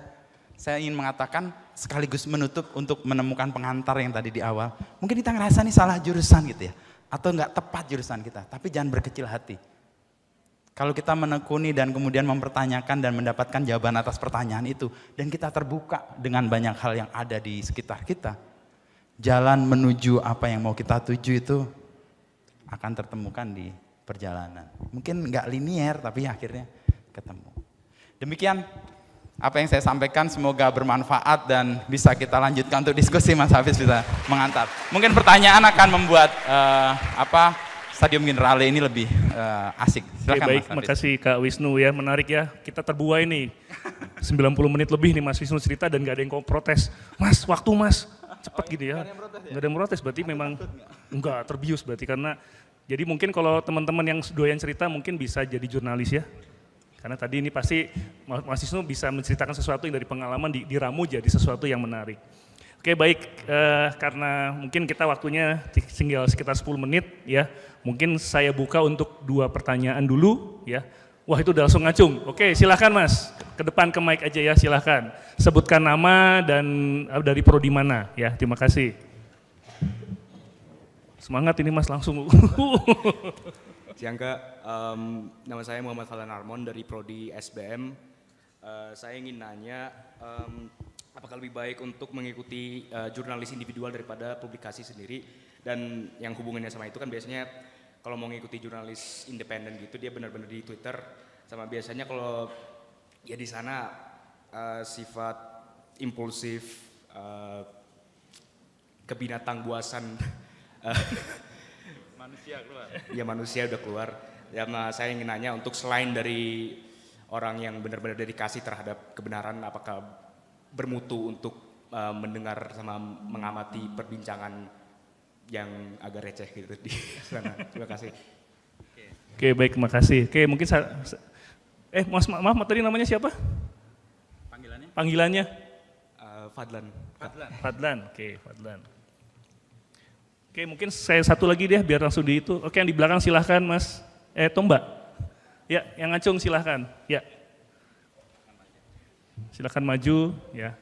saya ingin mengatakan sekaligus menutup untuk menemukan pengantar yang tadi di awal. Mungkin kita ngerasa nih salah jurusan gitu ya, atau nggak tepat jurusan kita, tapi jangan berkecil hati. Kalau kita menekuni dan kemudian mempertanyakan dan mendapatkan jawaban atas pertanyaan itu, dan kita terbuka dengan banyak hal yang ada di sekitar kita, jalan menuju apa yang mau kita tuju itu akan tertemukan di perjalanan. Mungkin nggak linier, tapi akhirnya ketemu. Demikian apa yang saya sampaikan, semoga bermanfaat dan bisa kita lanjutkan untuk diskusi. Mas Hafiz bisa mengantar. Mungkin pertanyaan akan membuat Stadium Generale ini lebih asik. Silakan. Oke, baik, Mas Hafiz. makasih Kak Wisnu ya, menarik ya. Kita terbuai nih, 90 menit lebih nih Mas Wisnu cerita dan gak ada yang protes. Mas, waktu Mas, cepet gitu ya. Gak ada yang protes, berarti memang enggak terbius berarti karena, jadi mungkin kalau teman-teman yang doyan cerita mungkin bisa jadi jurnalis ya. Karena tadi ini pasti Mas Wisnu bisa menceritakan sesuatu yang dari pengalaman diramu jadi sesuatu yang menarik. Oke baik, karena mungkin kita waktunya tinggal sekitar 10 menit ya. Mungkin saya buka untuk 2 pertanyaan dulu ya. Wah itu udah langsung ngacung. Oke silahkan Mas, ke depan ke mic aja ya silahkan. Sebutkan nama dan dari prodi mana ya, terima kasih. Semangat ini Mas langsung. Siang Kak, nama saya Muhammad Falan Armon dari Prodi SBM. Saya ingin nanya, apakah lebih baik untuk mengikuti jurnalis individual daripada publikasi sendiri? Dan yang hubungannya sama itu kan biasanya kalau mau mengikuti jurnalis independen gitu, dia benar-benar di Twitter. Sama biasanya kalau ya di sana sifat impulsif, kebinatang buasan. Manusia keluar. Ya manusia udah keluar. Ya, saya ingin nanya untuk selain dari orang yang benar-benar dedikasi terhadap kebenaran, apakah bermutu untuk mendengar sama mengamati perbincangan yang agak receh gitu di sana. Terima kasih. Oke baik, terima kasih. Oke mungkin maaf tadi namanya siapa? Panggilannya? Panggilannya? Fadlan. Fadlan, oke Fadlan. Oke mungkin saya satu lagi deh biar langsung di itu. Oke yang di belakang silahkan Mas, Mbak. Ya yang ngacung silahkan, ya. Silahkan maju, ya.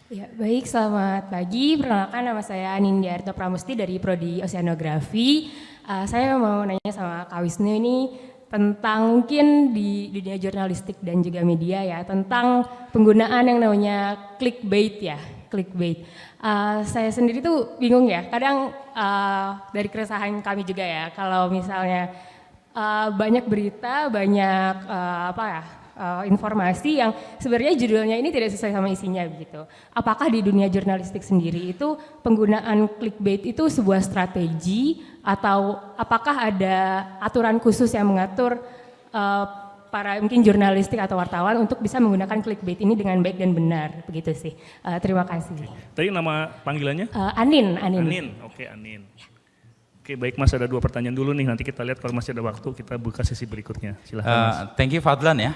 Ya, baik, selamat pagi. Perkenalkan nama saya Anindya Pramusti dari Prodi Oceanografi. Saya mau nanya sama Kak Wisnu ini tentang mungkin di dunia jurnalistik dan juga media ya, tentang penggunaan yang namanya clickbait ya, clickbait. Saya sendiri tuh bingung ya, kadang dari keresahan kami juga ya, kalau misalnya banyak berita, banyak informasi yang sebenarnya judulnya ini tidak sesuai sama isinya begitu. Apakah di dunia jurnalistik sendiri itu penggunaan clickbait itu sebuah strategi atau apakah ada aturan khusus yang mengatur para mungkin jurnalistik atau wartawan untuk bisa menggunakan clickbait ini dengan baik dan benar begitu sih. Terima kasih. Tadi nama panggilannya? Anin. Oke Anin. Oke baik Mas, ada 2 pertanyaan dulu nih, nanti kita lihat kalau masih ada waktu kita buka sesi berikutnya. Silahkan Mas. Thank you Fadlan ya,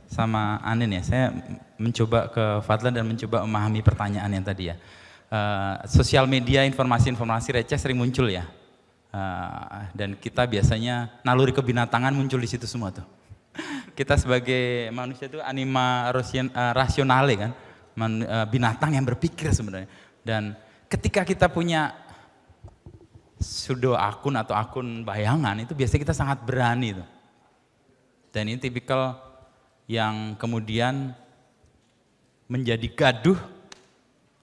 sama Anin ya. Saya mencoba ke Fadlan dan mencoba memahami pertanyaan yang tadi ya. Sosial media, informasi-informasi receh sering muncul ya. Dan kita biasanya naluri kebinatangan muncul di situ semua tuh. Kita sebagai manusia itu anima rasionale kan, binatang yang berpikir sebenarnya. Dan ketika kita punya pseudo akun atau akun bayangan itu biasanya kita sangat berani tuh. Dan ini tipikal yang kemudian menjadi gaduh,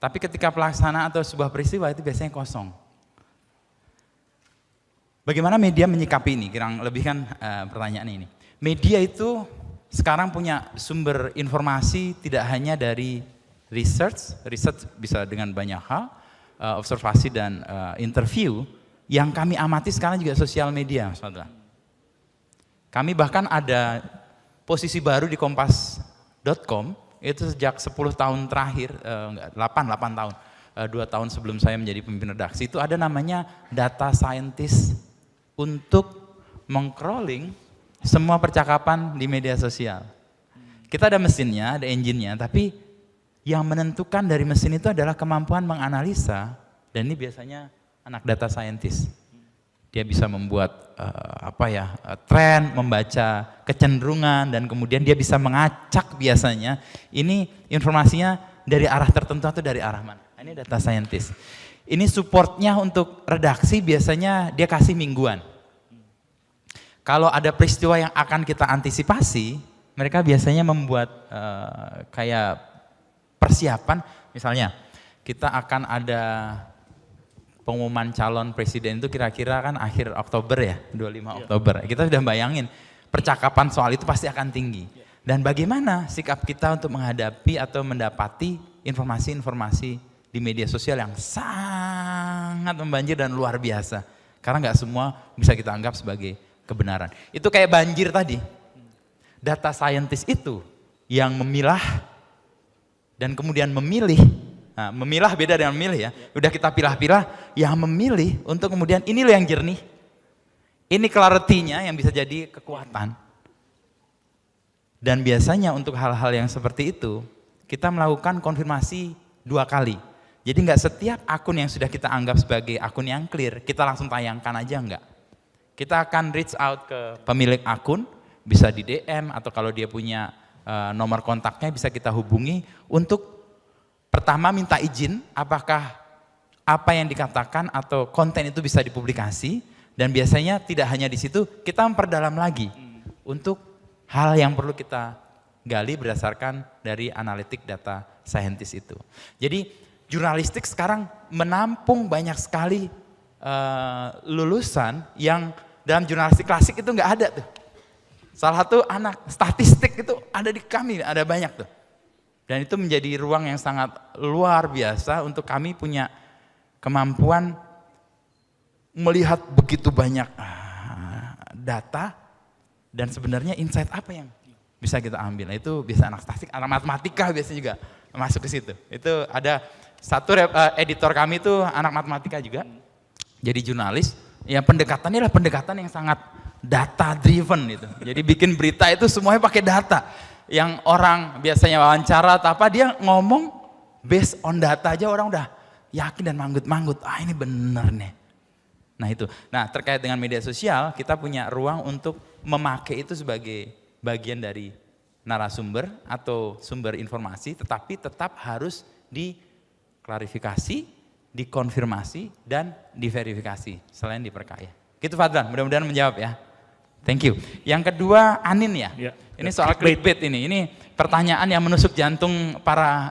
tapi ketika pelaksanaan atau sebuah peristiwa itu biasanya kosong. Bagaimana media menyikapi ini? Kurang lebih kan pertanyaan ini. Media itu sekarang punya sumber informasi tidak hanya dari research bisa dengan banyak hal, observasi dan interview. Yang kami amati sekarang juga sosial media, saudara. Kami bahkan ada posisi baru di kompas.com, itu sejak 10 tahun terakhir, 8 tahun, 2 tahun sebelum saya menjadi pemimpin redaksi, itu ada namanya data scientist untuk meng-crawling semua percakapan di media sosial. Kita ada mesinnya, ada engine-nya, tapi yang menentukan dari mesin itu adalah kemampuan menganalisa, dan ini biasanya anak data scientist. Dia bisa membuat tren, membaca kecenderungan, dan kemudian dia bisa mengacak biasanya ini informasinya dari arah tertentu atau dari arah mana. Ini data scientist. Ini supportnya untuk redaksi biasanya dia kasih mingguan. Kalau ada peristiwa yang akan kita antisipasi, mereka biasanya membuat kayak persiapan, misalnya kita akan ada pengumuman calon presiden itu kira-kira kan akhir Oktober ya, 25 Oktober. Kita sudah bayangin percakapan soal itu pasti akan tinggi. Dan bagaimana sikap kita untuk menghadapi atau mendapati informasi-informasi di media sosial yang sangat membanjir dan luar biasa. Karena nggak semua bisa kita anggap sebagai kebenaran. Itu kayak banjir tadi. Data scientist itu yang memilah dan kemudian memilih. Nah, memilah beda dengan memilih ya. Udah kita pilah-pilah, yang memilih untuk kemudian ini loh yang jernih. Ini clarity-nya yang bisa jadi kekuatan. Dan biasanya untuk hal-hal yang seperti itu, kita melakukan konfirmasi 2 kali. Jadi nggak setiap akun yang sudah kita anggap sebagai akun yang clear, kita langsung tayangkan aja enggak. Kita akan reach out ke pemilik akun, bisa di DM atau kalau dia punya nomor kontaknya bisa kita hubungi untuk pertama minta izin apakah apa yang dikatakan atau konten itu bisa dipublikasi, dan biasanya tidak hanya di situ, kita memperdalam lagi untuk hal yang perlu kita gali berdasarkan dari analitik data scientist itu. Jadi jurnalistik sekarang menampung banyak sekali lulusan yang dalam jurnalistik klasik itu nggak ada tuh. Salah satu anak statistik itu ada di kami, ada banyak tuh. Dan itu menjadi ruang yang sangat luar biasa untuk kami punya kemampuan melihat begitu banyak data dan sebenarnya insight apa yang bisa kita ambil. Nah, itu bisa anak statistik, anak matematika biasanya juga masuk ke situ. Itu ada satu editor kami itu anak matematika juga, jadi jurnalis. Ya pendekatannya adalah pendekatan yang sangat data driven gitu. Jadi bikin berita itu semuanya pakai data. Yang orang biasanya wawancara atau apa, dia ngomong based on data aja orang udah yakin dan manggut-manggut. Ah ini bener nih. Nah itu. Nah terkait dengan media sosial, kita punya ruang untuk memakai itu sebagai bagian dari narasumber atau sumber informasi, tetapi tetap harus diklarifikasi, dikonfirmasi, dan diverifikasi selain diperkaya. Gitu Fadlan, mudah-mudahan menjawab ya. Thank you. Yang kedua Anin ya. Ini soal clickbait ini. Ini pertanyaan yang menusuk jantung para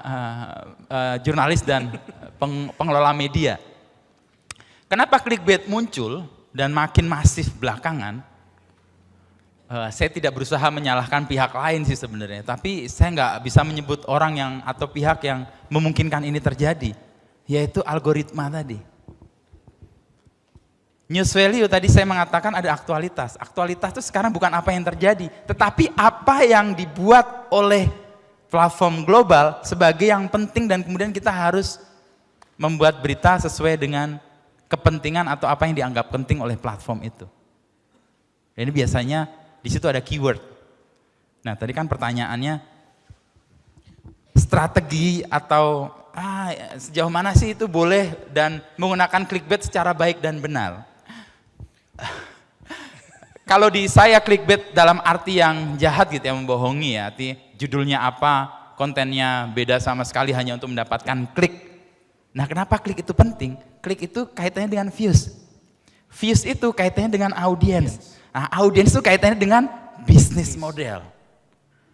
jurnalis dan pengelola media. Kenapa clickbait muncul dan makin masif belakangan? Saya tidak berusaha menyalahkan pihak lain sih sebenarnya, tapi saya nggak bisa menyebut orang yang atau pihak yang memungkinkan ini terjadi, yaitu algoritma tadi. News value tadi saya mengatakan ada aktualitas. Aktualitas itu sekarang bukan apa yang terjadi, tetapi apa yang dibuat oleh platform global sebagai yang penting dan kemudian kita harus membuat berita sesuai dengan kepentingan atau apa yang dianggap penting oleh platform itu. Ini biasanya di situ ada keyword. Nah, tadi kan pertanyaannya strategi atau sejauh mana sih itu boleh dan menggunakan clickbait secara baik dan benar. Kalau di saya clickbait dalam arti yang jahat gitu ya, membohongi ya, arti judulnya apa, kontennya beda sama sekali hanya untuk mendapatkan klik. Nah kenapa klik itu penting? Klik itu kaitannya dengan views. Views itu kaitannya dengan audiens. Nah audiens itu kaitannya dengan bisnis model.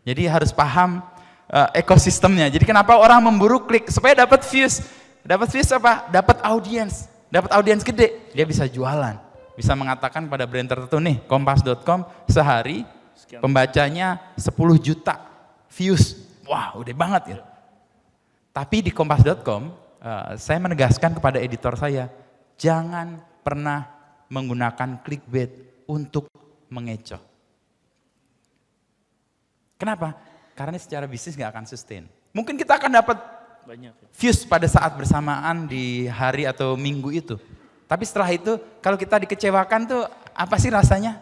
Jadi harus paham ekosistemnya. Jadi kenapa orang memburu klik? Supaya dapat views. Dapat views apa? Dapat audiens. Dapat audiens gede, dia bisa jualan. Bisa mengatakan pada brand tertentu nih, Kompas.com sehari pembacanya 10 juta views. Wah udah banget ya. Tapi di Kompas.com saya menegaskan kepada editor saya, jangan pernah menggunakan clickbait untuk mengecoh. Kenapa? Karena secara bisnis nggak akan sustain. Mungkin kita akan dapat banyak views pada saat bersamaan di hari atau minggu itu. Tapi setelah itu kalau kita dikecewakan tuh apa sih rasanya?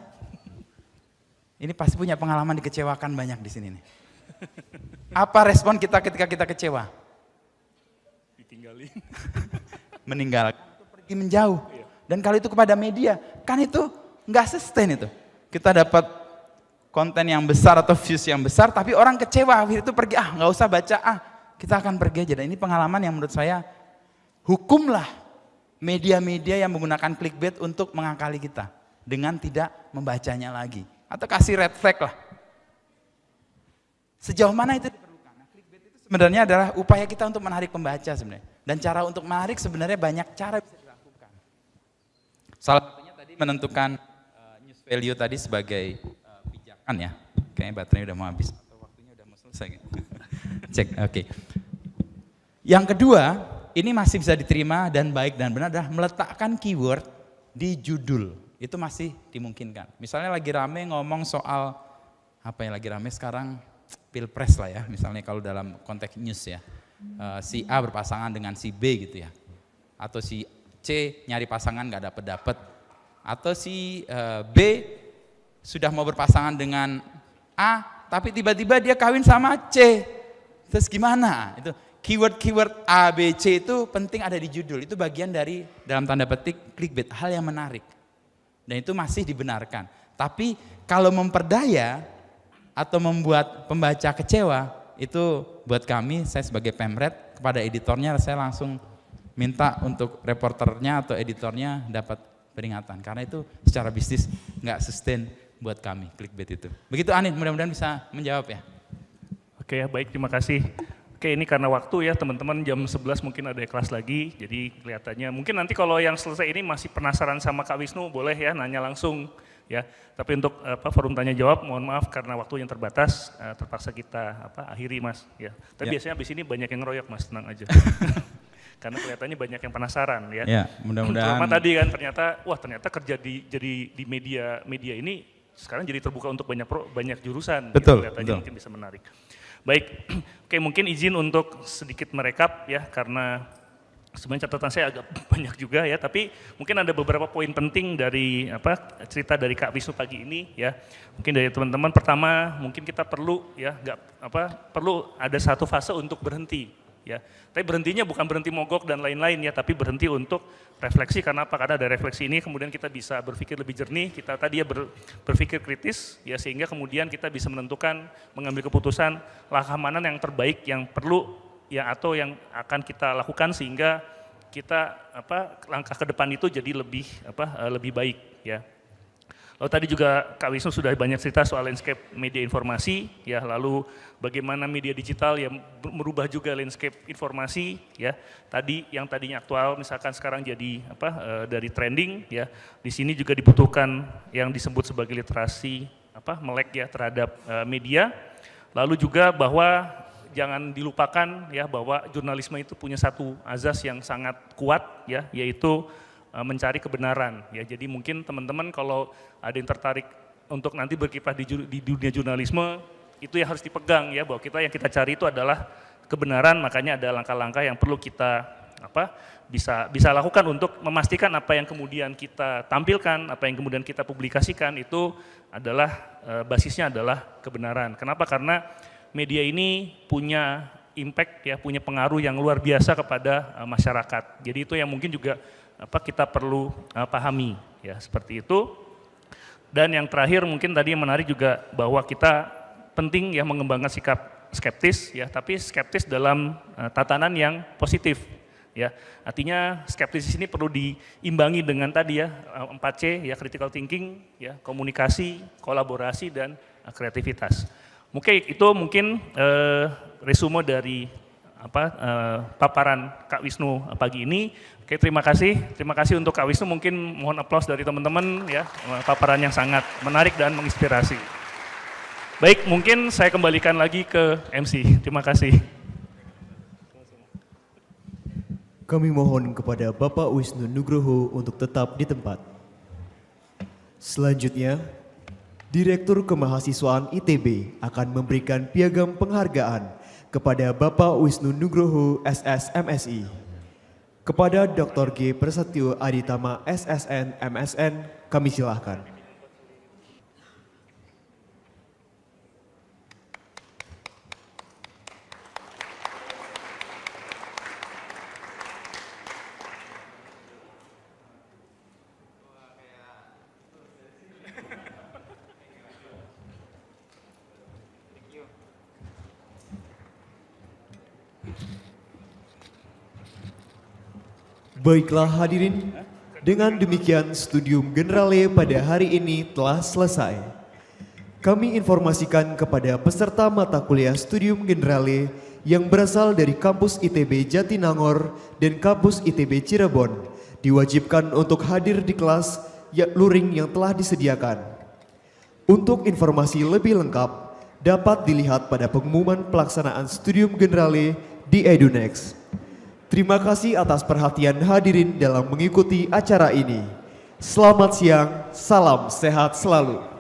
Ini pasti punya pengalaman dikecewakan banyak di sini nih. Apa respon kita ketika kita kecewa? meninggalkan untuk pergi menjauh. Dan kalau itu kepada media, kan itu nggak sustain itu. Kita dapat konten yang besar atau views yang besar, tapi orang kecewa, akhirnya itu pergi, nggak usah baca, kita akan pergi aja. Dan ini pengalaman yang menurut saya, hukumlah media-media yang menggunakan clickbait untuk mengakali kita, dengan tidak membacanya lagi. Atau kasih red flag lah. Sejauh mana itu diperlukan? Nah, clickbait itu sebenarnya adalah upaya kita untuk menarik pembaca sebenarnya. Dan cara untuk menarik sebenarnya banyak cara bisa dilakukan. Salah satunya tadi menentukan news value tadi sebagai pijakan ya. Kayaknya baterainya udah mau habis atau waktunya udah mau selesai. Cek, oke. Yang kedua, ini masih bisa diterima dan baik dan benar adalah meletakkan keyword di judul. Itu masih dimungkinkan. Misalnya lagi rame ngomong soal apa yang lagi rame sekarang, pilpres lah ya, misalnya kalau dalam konteks news ya. Si A berpasangan dengan si B gitu ya. Atau si C nyari pasangan gak dapet-dapet. Atau si B sudah mau berpasangan dengan A, tapi tiba-tiba dia kawin sama C. Terus gimana? Itu keyword-keyword A, B, C itu penting ada di judul. Itu bagian dari dalam tanda petik clickbait, hal yang menarik. Dan itu masih dibenarkan. Tapi kalau memperdaya atau membuat pembaca kecewa, itu buat kami, saya sebagai Pemret, kepada editornya saya langsung minta untuk reporternya atau editornya dapat peringatan. Karena itu secara bisnis nggak sustain buat kami, clickbait itu. Begitu Anin, mudah-mudahan bisa menjawab ya. Oke, baik, terima kasih. Oke, ini karena waktu ya teman-teman, jam 11 mungkin ada kelas lagi, jadi kelihatannya mungkin nanti kalau yang selesai ini masih penasaran sama Kak Wisnu, boleh ya nanya langsung ya. Tapi untuk forum tanya jawab, mohon maaf karena waktu yang terbatas, terpaksa kita akhiri Mas ya. Tapi biasanya abis ini banyak yang ngeroyok Mas, tenang aja. Karena kelihatannya banyak yang penasaran ya. Ya, mudah-mudahan. Terutama tadi kan ternyata kerja di media ini sekarang jadi terbuka untuk banyak jurusan. Betul, Kelihatannya betul. mungkin bisa menarik. Baik, oke, mungkin izin untuk sedikit merekap ya, karena sebenarnya catatan saya agak banyak juga ya, tapi mungkin ada beberapa poin penting dari cerita dari Kak Wisnu pagi ini ya. Mungkin dari teman-teman, pertama mungkin kita perlu ya perlu ada satu fase untuk berhenti ya. Tapi berhentinya bukan berhenti mogok dan lain-lain ya, tapi berhenti untuk refleksi. Karena apa? Karena ada refleksi ini kemudian kita bisa berpikir lebih jernih, kita tadi ya berpikir kritis ya, sehingga kemudian kita bisa menentukan, mengambil keputusan langkah mana yang terbaik yang perlu ya, atau yang akan kita lakukan sehingga kita langkah ke depan itu jadi lebih baik ya. Lalu tadi juga Kak Wisnu sudah banyak cerita soal landscape media informasi ya, lalu bagaimana media digital yang merubah juga landscape informasi ya. Tadi yang tadinya aktual misalkan sekarang jadi dari trending ya. Di sini juga dibutuhkan yang disebut sebagai literasi melek ya terhadap media. Lalu juga bahwa jangan dilupakan ya bahwa jurnalisme itu punya satu azas yang sangat kuat ya, yaitu mencari kebenaran ya. Jadi mungkin teman-teman kalau ada yang tertarik untuk nanti berkiprah di dunia jurnalisme, itu yang harus dipegang ya, bahwa yang kita cari itu adalah kebenaran. Makanya ada langkah-langkah yang perlu kita bisa lakukan untuk memastikan apa yang kemudian kita tampilkan, apa yang kemudian kita publikasikan itu adalah basisnya adalah kebenaran. Kenapa? Karena media ini punya impact ya, punya pengaruh yang luar biasa kepada masyarakat. Jadi itu yang mungkin juga kita perlu pahami ya, seperti itu. Dan yang terakhir mungkin tadi yang menarik juga bahwa kita penting ya mengembangkan sikap skeptis ya, tapi skeptis dalam tatanan yang positif ya. Artinya skeptis ini perlu diimbangi dengan tadi ya 4C ya, critical thinking ya, komunikasi, kolaborasi, dan kreativitas. Mungkin resume dari paparan Kak Wisnu pagi ini. Oke, terima kasih untuk Kak Wisnu. Mungkin mohon aplaus dari teman-teman ya, paparan yang sangat menarik dan menginspirasi. Baik, mungkin saya kembalikan lagi ke MC. Terima kasih. Kami mohon kepada Bapak Wisnu Nugroho untuk tetap di tempat. Selanjutnya, Direktur Kemahasiswaan ITB akan memberikan piagam penghargaan kepada Bapak Wisnu Nugroho SSMSI. Kepada Dr. G. Prasetyo Aditama SSN MSN, kami silahkan. Baiklah hadirin, dengan demikian Studium Generale pada hari ini telah selesai. Kami informasikan kepada peserta mata kuliah Studium Generale yang berasal dari kampus ITB Jatinangor dan kampus ITB Cirebon diwajibkan untuk hadir di kelas luring yang telah disediakan. Untuk informasi lebih lengkap dapat dilihat pada pengumuman pelaksanaan Studium Generale di EduNext. Terima kasih atas perhatian hadirin dalam mengikuti acara ini. Selamat siang, salam sehat selalu.